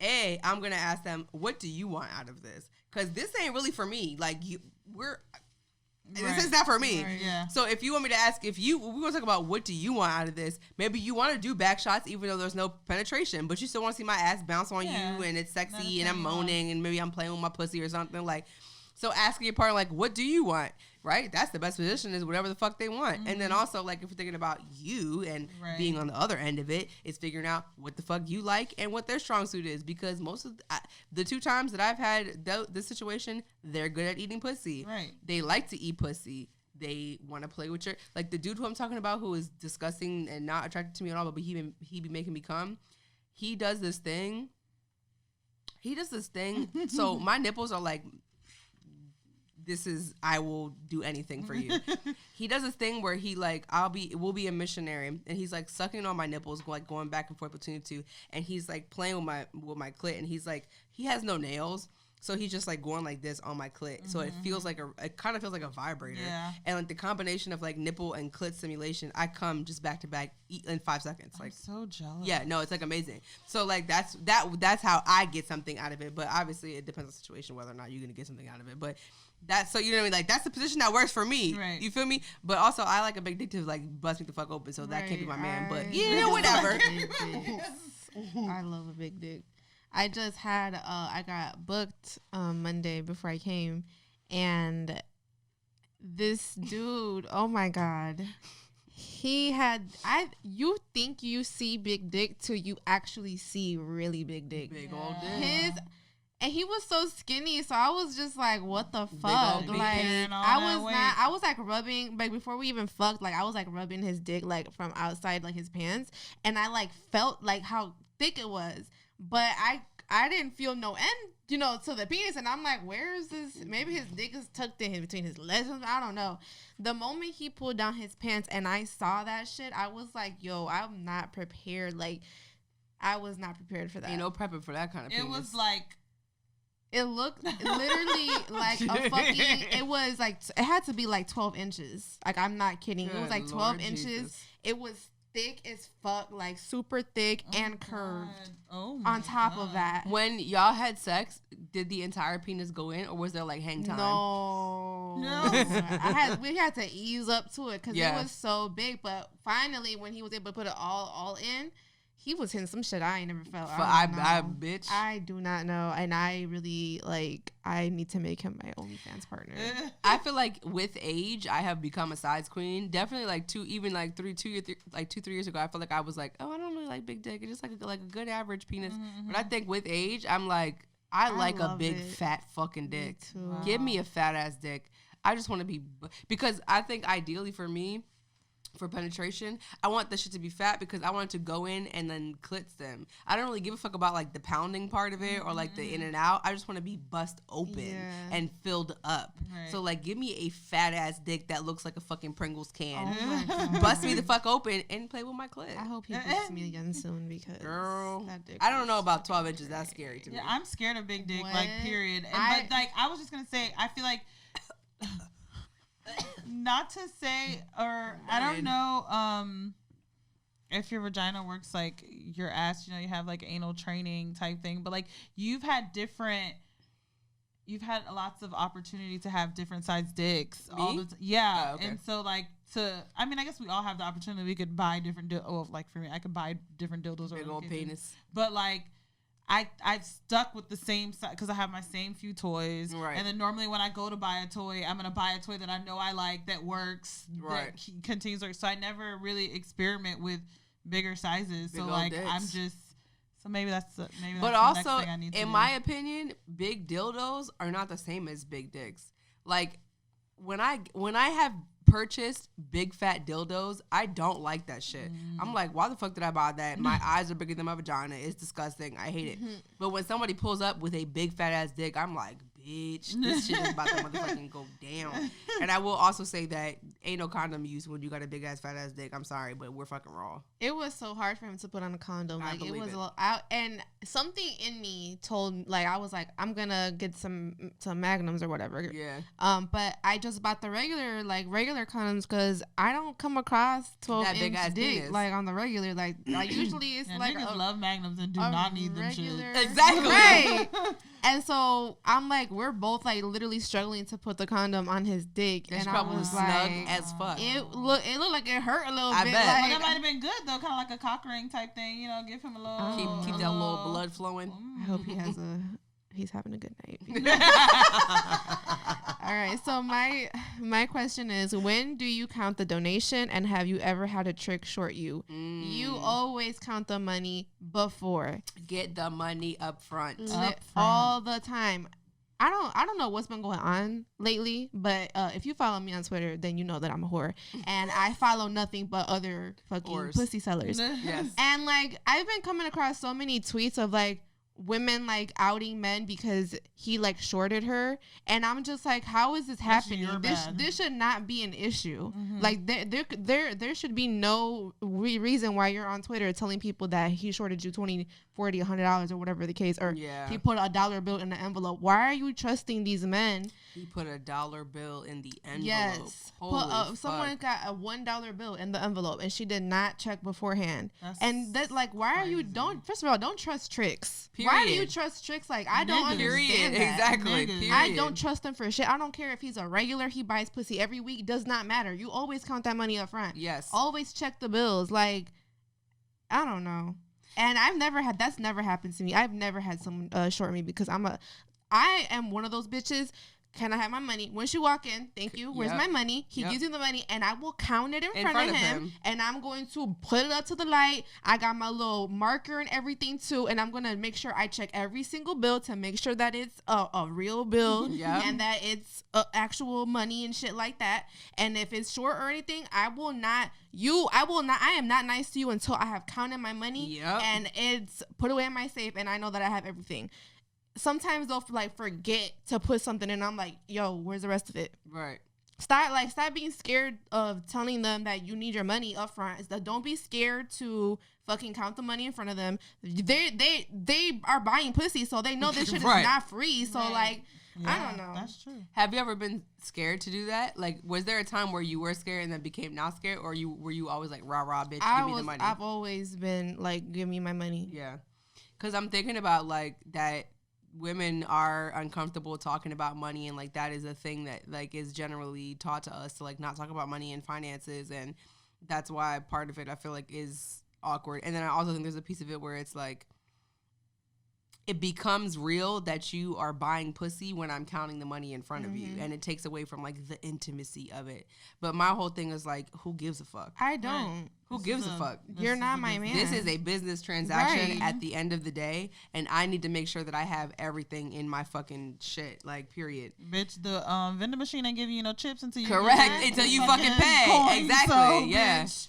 A, I'm going to ask them, what do you want out of this? Because this ain't really for me. Like, this is not for me. Right, yeah. So if you want me to ask, we're going to talk about what do you want out of this. Maybe you want to do back shots even though there's no penetration, but you still want to see my ass bounce on you and it's sexy and I'm moaning and maybe I'm playing with my pussy or something. Like, so asking your partner, like, what do you want? Right? That's the best position, is whatever the fuck they want. Mm-hmm. And then also, like, if you're thinking about you and being on the other end of it, it's figuring out what the fuck you like and what their strong suit is. Because most of the 2 times that I've had this situation, they're good at eating pussy. Right. They like to eat pussy. They want to play with your, like the dude who I'm talking about who is disgusting and not attracted to me at all, but he be making me come. He does this thing. So my nipples are like, I will do anything for you. He does this thing where he like, we'll be a missionary, and he's like sucking on my nipples, like going back and forth between the two, and he's like playing with my clit, and he's like, he has no nails, so he's just like going like this on my clit, so it kind of feels like a vibrator, and like the combination of like nipple and clit stimulation, I come just back to back in 5 seconds. Like, I'm so jealous. Yeah, no, it's like amazing. So like that's how I get something out of it, but obviously it depends on the situation whether or not you're gonna get something out of it, but. That's, so you know what I mean? Like, that's the position that works for me. Right. You feel me? But also, I like a big dick to like bust me the fuck open, so that can't be my man. But whatever. I love a big dick. I just had I got booked Monday before I came, and this dude, oh my god, he had you think you see big dick till you actually see really big dick. Big old dick. And he was so skinny, so I was just like, what the fuck? Like, I was like rubbing, like before we even fucked, like I was like rubbing his dick like from outside like his pants, and I like felt like how thick it was, but I didn't feel no end, you know, to the penis, and I'm like, where is this? Maybe his dick is tucked in between his legs, I don't know. The moment he pulled down his pants and I saw that shit, I was like, yo, I'm not prepared. Like, I was not prepared for that. Ain't no prepping for that kind of penis. It was like, it looked literally like a fucking, it had to be like 12 inches. Like, I'm not kidding. It was like 12 inches. Jesus. It was thick as fuck, like super thick and curved on top of that. When y'all had sex, did the entire penis go in, or was there like hang time? No. We had to ease up to it because it was so big. But finally, when he was able to put it all in, he was hitting some shit I ain't never felt. Bitch. I do not know. And I really, I need to make him my OnlyFans partner. I feel like with age, I have become a size queen. Definitely 2, 3 years ago, I felt like I was like, oh, I don't really like big dick. It's just like a good average penis. Mm-hmm. But I think with age, I'm like, I like a big fat fucking dick. Wow. Give me a fat ass dick. I just want to be, because I think ideally for me, for penetration, I want the shit to be fat because I want it to go in and then clits them. I don't really give a fuck about like the pounding part of it or like the in and out. I just want to be bust open and filled up. Right. So like, give me a fat ass dick that looks like a fucking Pringles can. Oh bust me the fuck open and play with my clit. I hope he busts me again soon because that dick I don't know about 12 inches. That's scary to me. Yeah, I'm scared of big dick. Like, period. But like, I was just gonna say, I feel like. Not to say, or I don't know if your vagina works like your ass, you know, you have like anal training type thing, but like you've had lots of opportunity to have different size dicks. Me? All the yeah. Oh, okay. And so like I guess we all have the opportunity. We could buy different like for me, I could buy different dildos or big old penis. But like I've stuck with the same size because I have my same few toys. Right. And then normally when I go to buy a toy, I'm going to buy a toy that I know I like, that works, that continues to work. So I never really experiment with bigger sizes. Big so like dicks. I'm just, so maybe that's the next thing I need to do. In my opinion, big dildos are not the same as big dicks. Like when I have purchased big fat dildos, I don't like that shit. I'm like, why the fuck did I buy that? My eyes are bigger than my vagina. It's disgusting. I hate it. But when somebody pulls up with a big fat ass dick, I'm like, bitch, this shit is about to motherfucking go down. And I will also say that ain't no condom use when you got a big ass fat ass dick. I'm sorry, but we're fucking raw. It was so hard for him to put on a condom. Like it was and something in me told, like, I was like, I'm gonna get some magnums or whatever. Yeah. But I just bought the regular condoms because I don't come across 12-inch dick penis. Like on the regular. Like I usually it's like niggas love magnums and do not need them shit. Exactly. Right. And so I'm like, we're both like literally struggling to put the condom on his dick, and I was snug like, as fuck. It looked like it hurt a little bit. Bet. Like, well, that might have been good though, kind of like a cock ring type thing. You know, give him a little keep that little blood flowing. I hope he's having a good night. All right. So my question is, when do you count the donation, and have you ever had a trick short you? You always count the money before. Get the money up front. All the time. I don't know what's been going on lately, but if you follow me on Twitter, then you know that I'm a whore, and I follow nothing but other fucking pussy sellers. Yes. And like I've been coming across so many tweets of like women like outing men because he like shorted her, and I'm just like, how is this happening? This should not be an issue. Like there should be no reason why you're on Twitter telling people that he shorted you $20, $40, $100 or whatever the case, or he put $1 bill in the envelope. Why are you trusting these men? He put $1 bill in the envelope. Yes. Someone got a $1 bill in the envelope and she did not check beforehand. And that, like, why are you first of all, don't trust tricks. Period. Why do you trust tricks? Like, I don't understand that. Exactly. Period. I don't trust him for shit. I don't care if he's a regular, he buys pussy every week, does not matter. You always count that money up front. Yes. Always check the bills. Like, I don't know. And that's never happened to me. I've never had someone short me because I am one of those bitches. Can I have my money? Once you walk in, thank you. Where's my money? He gives you the money, and I will count it in front of him, and I'm going to put it up to the light. I got my little marker and everything too, and I'm going to make sure I check every single bill to make sure that it's a real bill and that it's actual money and shit like that. And if it's short or anything, I am not nice to you until I have counted my money and it's put away in my safe, and I know that I have everything. Sometimes they'll like forget to put something in. I'm like, yo, where's the rest of it? Right. Stop being scared of telling them that you need your money up front. Don't be scared to fucking count the money in front of them. They are buying pussy, so they know this shit is not free. So like, I don't know. That's true. Have you ever been scared to do that? Like, was there a time where you were scared and then became not scared, or were you always like rah rah bitch, give me the money? I've always been like, give me my money. Yeah, because I'm thinking about like that. Women are uncomfortable talking about money, and like that is a thing that like is generally taught to us to like not talk about money and finances, and that's why part of it I feel like is awkward. And then I also think there's a piece of it where it's like it becomes real that you are buying pussy when I'm counting the money in front of you, and it takes away from like the intimacy of it. But my whole thing is like, who gives a fuck? I don't. Who gives a fuck? You're not my man. This is a business transaction at the end of the day, and I need to make sure that I have everything in my fucking shit, like, period. Bitch, the vending machine ain't giving you no chips until you until you fucking pay. Exactly. So, yeah. Bitch,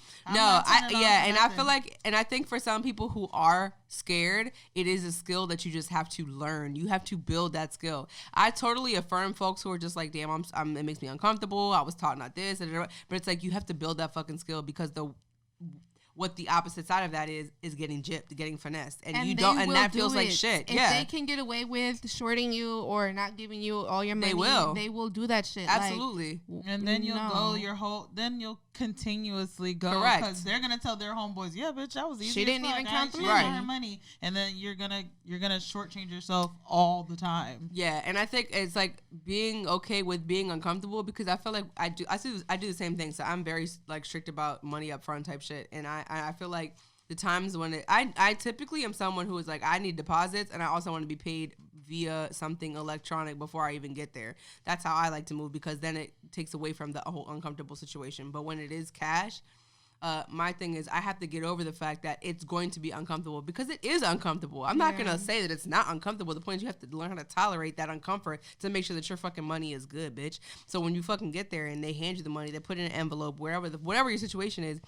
I think for some people who are scared, it is a skill that you just have to learn. You have to build that skill. I totally affirm folks who are just like, damn, it makes me uncomfortable. I was taught not this, but it's like you have to build that fucking skill, because what the opposite side of that is getting gypped, getting finessed, and you don't, and that feels like shit. If they can get away with shorting you or not giving you all your money, they will do that shit. Absolutely. Like, and then you'll continuously go. Correct. Because they're gonna tell their homeboys, yeah, bitch, that was easy. She didn't even count the money, and then you're gonna shortchange yourself all the time. Yeah, and I think it's like being okay with being uncomfortable, because I feel like I do the same thing. So I'm very like strict about money up front type shit, and I feel like the times when I typically am someone who is like, I need deposits, and I also want to be paid via something electronic before I even get there. That's how I like to move, because then it takes away from the whole uncomfortable situation. But when it is cash, my thing is I have to get over the fact that it's going to be uncomfortable, because it is uncomfortable. I'm not going to say that it's not uncomfortable. The point is you have to learn how to tolerate that uncomfort to make sure that your fucking money is good, bitch. So when you fucking get there and they hand you the money, they put it in an envelope, whatever your situation is,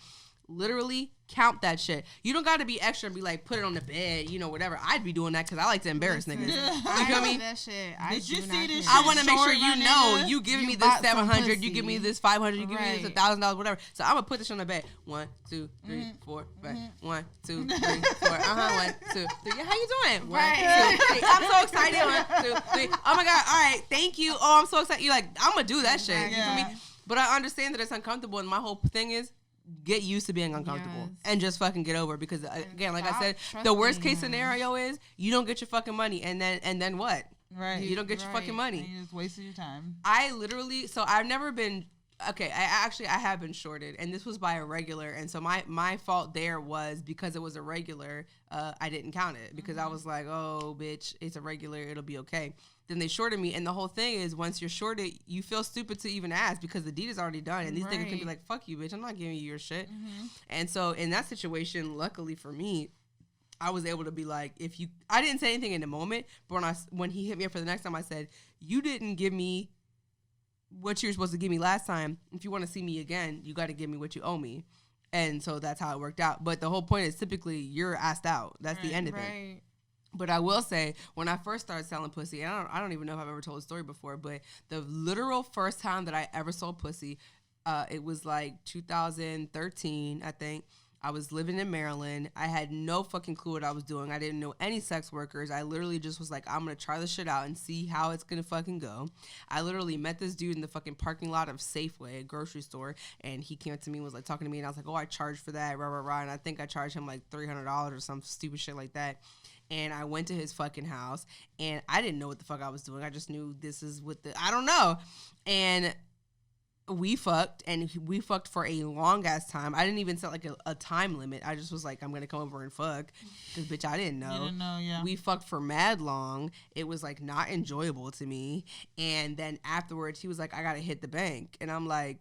literally count that shit. You don't got to be extra and be like, put it on the bed, you know, whatever. I'd be doing that because I like to embarrass niggas. You feel me? That shit. Did you see this? I want to make sure you know you give me this 700, you give me this 500, you give me this $1,000, whatever. So I'm gonna put this on the bed. 1, 2, 3, 4, 5. 1, 2, 3, 4. 1, 2, 3. Yeah, how you doing? 1, 2, 3. I'm so excited. 1, 2, 3. Oh my god! All right, thank you. Oh, I'm so excited. You like? I'm gonna do that shit. You feel me? But I understand that it's uncomfortable, and my whole thing is get used to being uncomfortable and just fucking get over it. Because again, like I said, the worst case scenario is you don't get your fucking money, and then what? Right. You don't get your fucking money. And you just wasted your time. I literally, so I've never been. Okay, I have been shorted, and this was by a regular, and so my fault there was because it was a regular, I didn't count it because I was like, oh, bitch, it's a regular, it'll be okay. Then they shorted me, and the whole thing is once you're shorted, you feel stupid to even ask because the deed is already done, and these niggas can be like, fuck you, bitch, I'm not giving you your shit. And so in that situation, luckily for me, I was able to be like, I didn't say anything in the moment, but when he hit me up for the next time, I said, you didn't give me what you were supposed to give me last time. If you want to see me again, you got to give me what you owe me. And so that's how it worked out. But the whole point is typically you're asked out. That's the end of it. But I will say, when I first started selling pussy, and I don't even know if I've ever told a story before, but the literal first time that I ever sold pussy, it was like 2013, I think. I was living in Maryland. I had no fucking clue what I was doing. I didn't know any sex workers. I literally just was like, I'm going to try this shit out and see how it's going to fucking go. I literally met this dude in the fucking parking lot of Safeway, a grocery store, and he came up to me and was like talking to me, and I was like, oh, I charged for that, rah, rah, rah. And I think I charged him like $300 or some stupid shit like that. And I went to his fucking house, and I didn't know what the fuck I was doing. I just knew this is what I don't know. And we fucked, and we fucked for a long ass time. I didn't even set like a time limit. I just was like, I'm gonna come over and fuck, because bitch, I didn't know. You didn't know, yeah. We fucked for mad long. It was like not enjoyable to me. And then afterwards, he was like, I gotta hit the bank, and I'm like,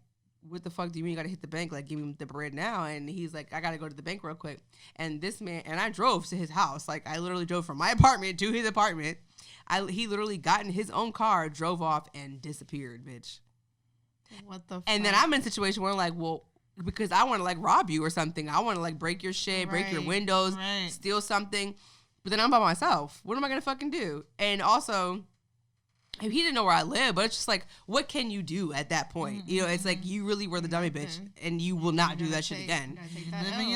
what the fuck do you mean you gotta hit the bank? Like, give him the bread now. And he's like, I gotta go to the bank real quick. And this man, and I drove to his house. Like, I literally drove from my apartment to his apartment. He literally got in his own car, drove off, and disappeared, bitch. What the fuck? And then I'm in a situation where I'm like, well, because I want to like rob you or something. I want to like break your shit, break your windows, steal something. But then I'm by myself. What am I going to fucking do? And also, he didn't know where I live, but it's just like, what can you do at that point? Mm-hmm. You know, it's like, you really were the dummy bitch, and you will not do that shit again.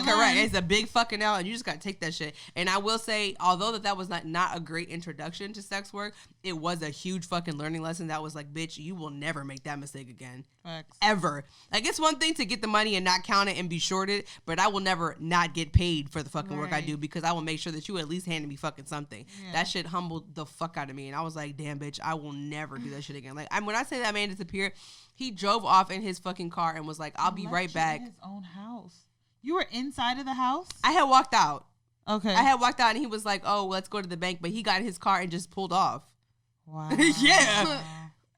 Correct. It's a big fucking L, and you just got to take that shit. And I will say, although that was not a great introduction to sex work, it was a huge fucking learning lesson that was like, bitch, you will never make that mistake again. Facts. Ever. Like, it's one thing to get the money and not count it and be shorted, but I will never not get paid for the fucking work I do, because I will make sure that you at least handed me fucking something. Yeah. That shit humbled the fuck out of me, and I was like, damn, bitch, I will never do that shit again. Like, when I say that man disappeared, he drove off in his fucking car and was like, I'll be right back. In his own house. You were inside of the house? I had walked out. Okay. I had walked out, and he was like, oh, let's go to the bank, but he got in his car and just pulled off. Wow. Yeah.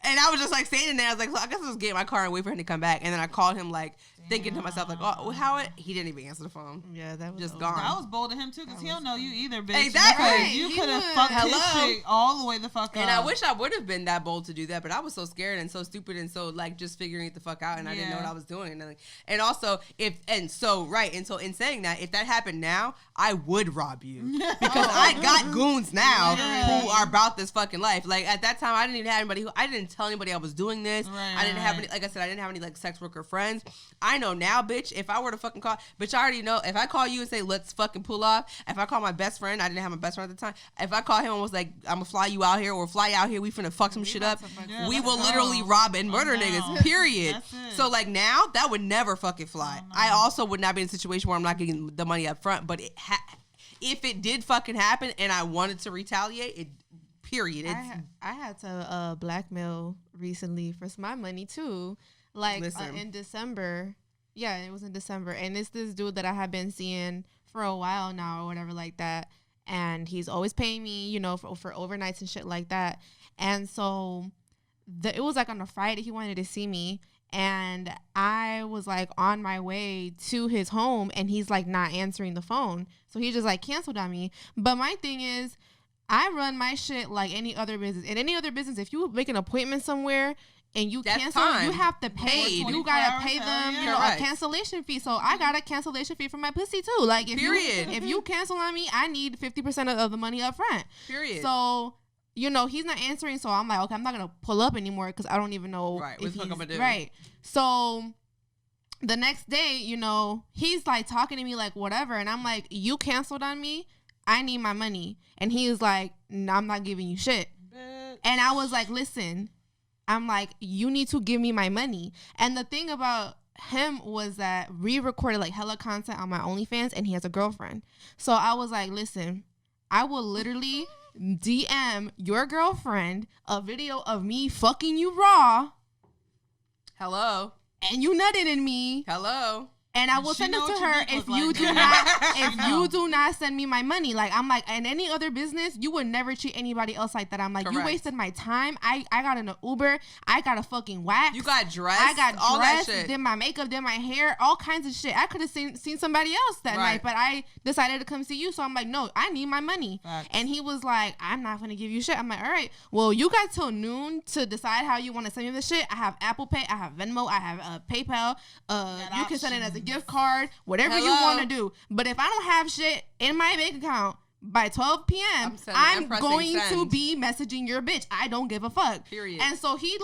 And I was just like standing there. I was like, I guess I'll just get in my car and wait for him to come back. And then I called him, like, thinking to myself, like, oh, how he didn't even answer the phone. Yeah, that was just gone. That was bold of him too, because he don't know you either, bitch. Exactly. Right. You could have fucked his shit all the way the fuck up. And I wish I would have been that bold to do that, but I was so scared and so stupid and so like just figuring it the fuck out, and I didn't know what I was doing. And also, in saying that, if that happened now, I would rob you, because I got goons now who are about this fucking life. Like, at that time, I didn't even have anybody I didn't tell anybody I was doing this. I didn't have any, like I said, I didn't have any like sex worker friends. I know now, bitch, if I were to fucking call, bitch, I already know, if I call you and say, let's fucking pull off, if I call my best friend, I didn't have my best friend at the time, if I call him and was like, I'm gonna fly you out here, or fly out here, we finna fuck some shit up, we will literally rob and murder niggas, period. So like now, that would never fucking fly. I also would not be in a situation where I'm not getting the money up front, but if it did fucking happen and I wanted to retaliate, period. I had to blackmail recently for my money too. Like in December. Yeah, it was in December. And it's this dude that I have been seeing for a while now or whatever like that. And he's always paying me, you know, for overnights and shit like that. And so it was like on a Friday he wanted to see me. And I was like on my way to his home, and he's like not answering the phone. So he just like canceled on me. But my thing is, I run my shit like any other business. In any other business, if you make an appointment somewhere, and you That's cancel, time. you have to pay. Paid. You gotta pay them, you know, a Correct. cancellation fee. So I got a cancellation fee for my pussy too. Like, if you cancel on me, I need 50% of the money up front. Period. So, you know, he's not answering. So I'm like, okay, I'm not gonna pull up anymore because I don't even know Right. if What the fuck I'm gonna do? right. So the next day, you know, he's like talking to me like whatever, and I'm like, you canceled on me. I need my money. And he was like, no, I'm not giving you shit. And I was like, listen, I'm like, you need to give me my money. And the thing about him was that we recorded like hella content on my OnlyFans, and he has a girlfriend. So I was like, listen, I will literally DM your girlfriend a video of me fucking you raw. Hello. And you nutted in me. Hello. And I will She send it know to what your her dick if look you like. do not You you do not send me my money. Like, I'm like, in any other business, you would never treat anybody else like that. I'm like, you Correct. wasted my time. I got in an Uber. I got a fucking wax. You got dressed. I got all dressed, that shit. did my makeup, did my hair, all kinds of shit. I could have seen somebody else that Right. night, but I decided to come see you. So I'm like, no, I need my money. Facts. And he was like, I'm not gonna give you shit. I'm like, all right, well, you got till noon to decide how you want to send me the shit. I have Apple Pay, I have Venmo, I have PayPal. You can send it as a gift card, whatever you want to do. But if I don't have shit in my bank account by 12 p.m., I'm pressing going to send. be messaging your bitch. I don't give a fuck. Period. And so he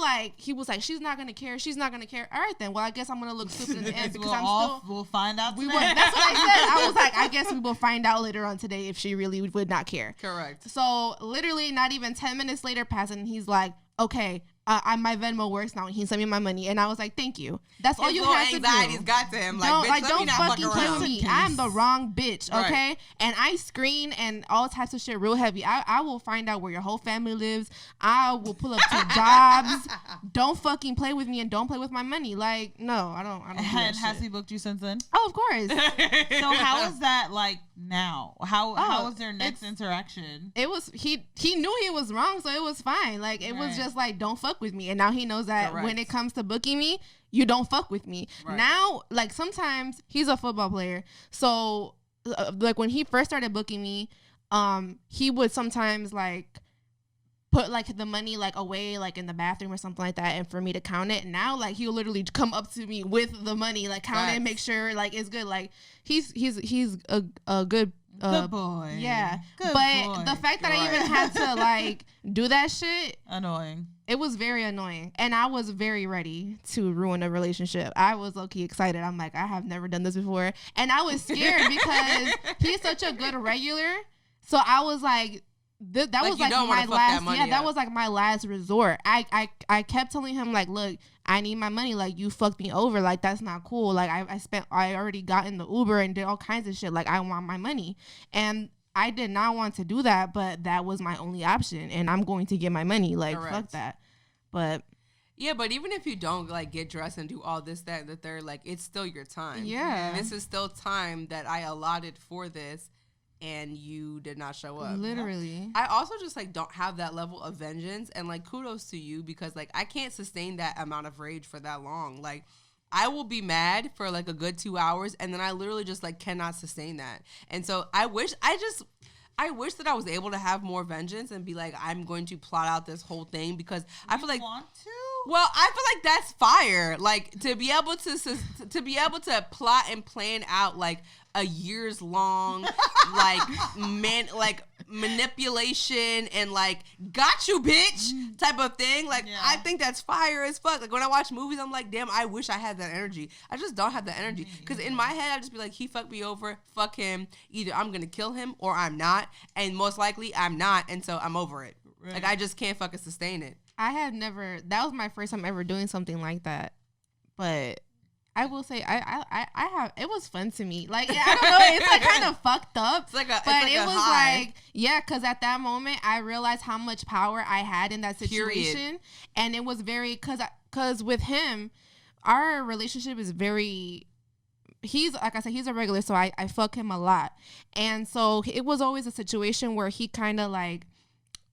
was like, she's not gonna care. She's not gonna care. All right then. Well, I guess I'm gonna look stupid in the end because we'll find out. We today. will. That's what I said. I was like, I guess we will find out later on today if she really would not care. Correct. So literally, not even 10 minutes later passed, and he's like, okay. My Venmo works now, and he sent me my money, and I was like, "Thank you." That's all you have to do. Anxiety's got to him. Like, Don't, bitch, like, let me don't not fucking fuck play around. with me. I'm the wrong bitch, okay? Right. And I screen and all types of shit real heavy. I will find out where your whole family lives. I will pull up to jobs. Don't fucking play with me, and don't play with my money. Like, no, I don't do that And has shit. he booked you since then? Oh, of course. So how is that like now? How was their next it's- interaction? It was he knew he was wrong, so it was fine. Like, it was just like, don't fuck with me. And now he knows that Correct. when it comes to booking me, you don't fuck with me. Right. Now, like, sometimes he's a football player, so like when he first started booking me, he would sometimes like put like the money like away like in the bathroom or something like that, and for me to count it. Now, like, he'll literally come up to me with the money, like, count it, make sure like it's good. Like, he's a good Good boy. yeah. Good but boy. the fact that I even had to like do that shit, Annoying. it was very annoying. And I was very ready to ruin a relationship. I was low-key excited. I'm like, I have never done this before. And I was scared because he's such a good regular. So I was like, that Like, was you like don't my wanna fuck last that money that up. was like my last resort. I kept telling him like, look, I need my money. Like, you fucked me over. Like, that's not cool. Like, I already got in the Uber and did all kinds of shit. Like, I want my money. And I did not want to do that, but that was my only option, and I'm going to get my money. Like, Correct. fuck that. But Yeah, but even if you don't like get dressed and do all this, that, and the third, like, it's still your time. yeah, This is still time that I allotted for this, and you did not show up. literally. I also just like don't have that level of vengeance, and like kudos to you, because like I can't sustain that amount of rage for that long. Like, I will be mad for like a good 2 hours, and then I literally just like cannot sustain that. And so I wish that I was able to have more vengeance and be like, I'm going to plot out this whole thing, because I feel like Want to? well, I feel like that's fire. Like, to be able to plot and plan out like a years long like manipulation and like got you bitch type of thing. Like, Yeah. I think that's fire as fuck. Like, when I watch movies, I'm like, damn, I wish I had that energy. I just don't have that energy, because in my head I just be like, he fucked me over, fuck him. Either I'm gonna kill him or I'm not, and most likely I'm not, and so I'm over it. Right. Like, I just can't fucking sustain it. I had never. That was my first time ever doing something like that. But I will say, I have. It was fun to me. Like, I don't know. It's like kind of fucked up. It's like a, But it's like it a was high. like, yeah, because at that moment I realized how much power I had in that situation. Period. And it was very, because with him, our relationship is very, he's, like I said, he's a regular, so I fuck him a lot. And so it was always a situation where he kind of like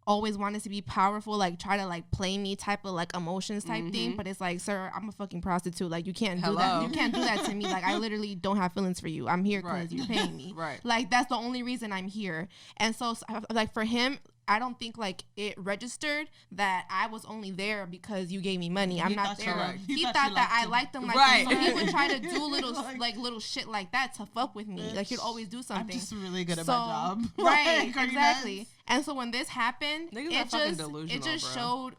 always wanted to be powerful, like try to like play me type of like emotions type thing. But it's like, sir, I'm a fucking prostitute. Like, you can't do that. You can't do that to me. Like, I literally don't have feelings for you. I'm here because Right. you're paying me. Right. Like, that's the only reason I'm here. And so like for him, I don't think like it registered that I was only there because you gave me money. I'm not there. He thought that I liked him like that. So he would try to do little shit like that to fuck with me. Like he'd always do something. I'm just really good at my job. Right, exactly. And so when this happened, it just showed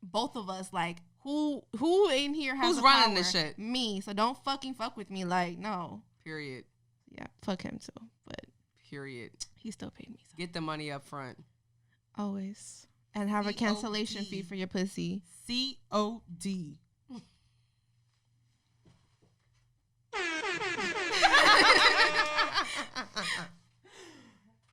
both of us like who in here has who's running this shit? Me. So don't fucking fuck with me. Like no. Period. Yeah, fuck him too. But period. He still paid me. So. Get the money up front. Always. And have a cancellation fee for your pussy. COD.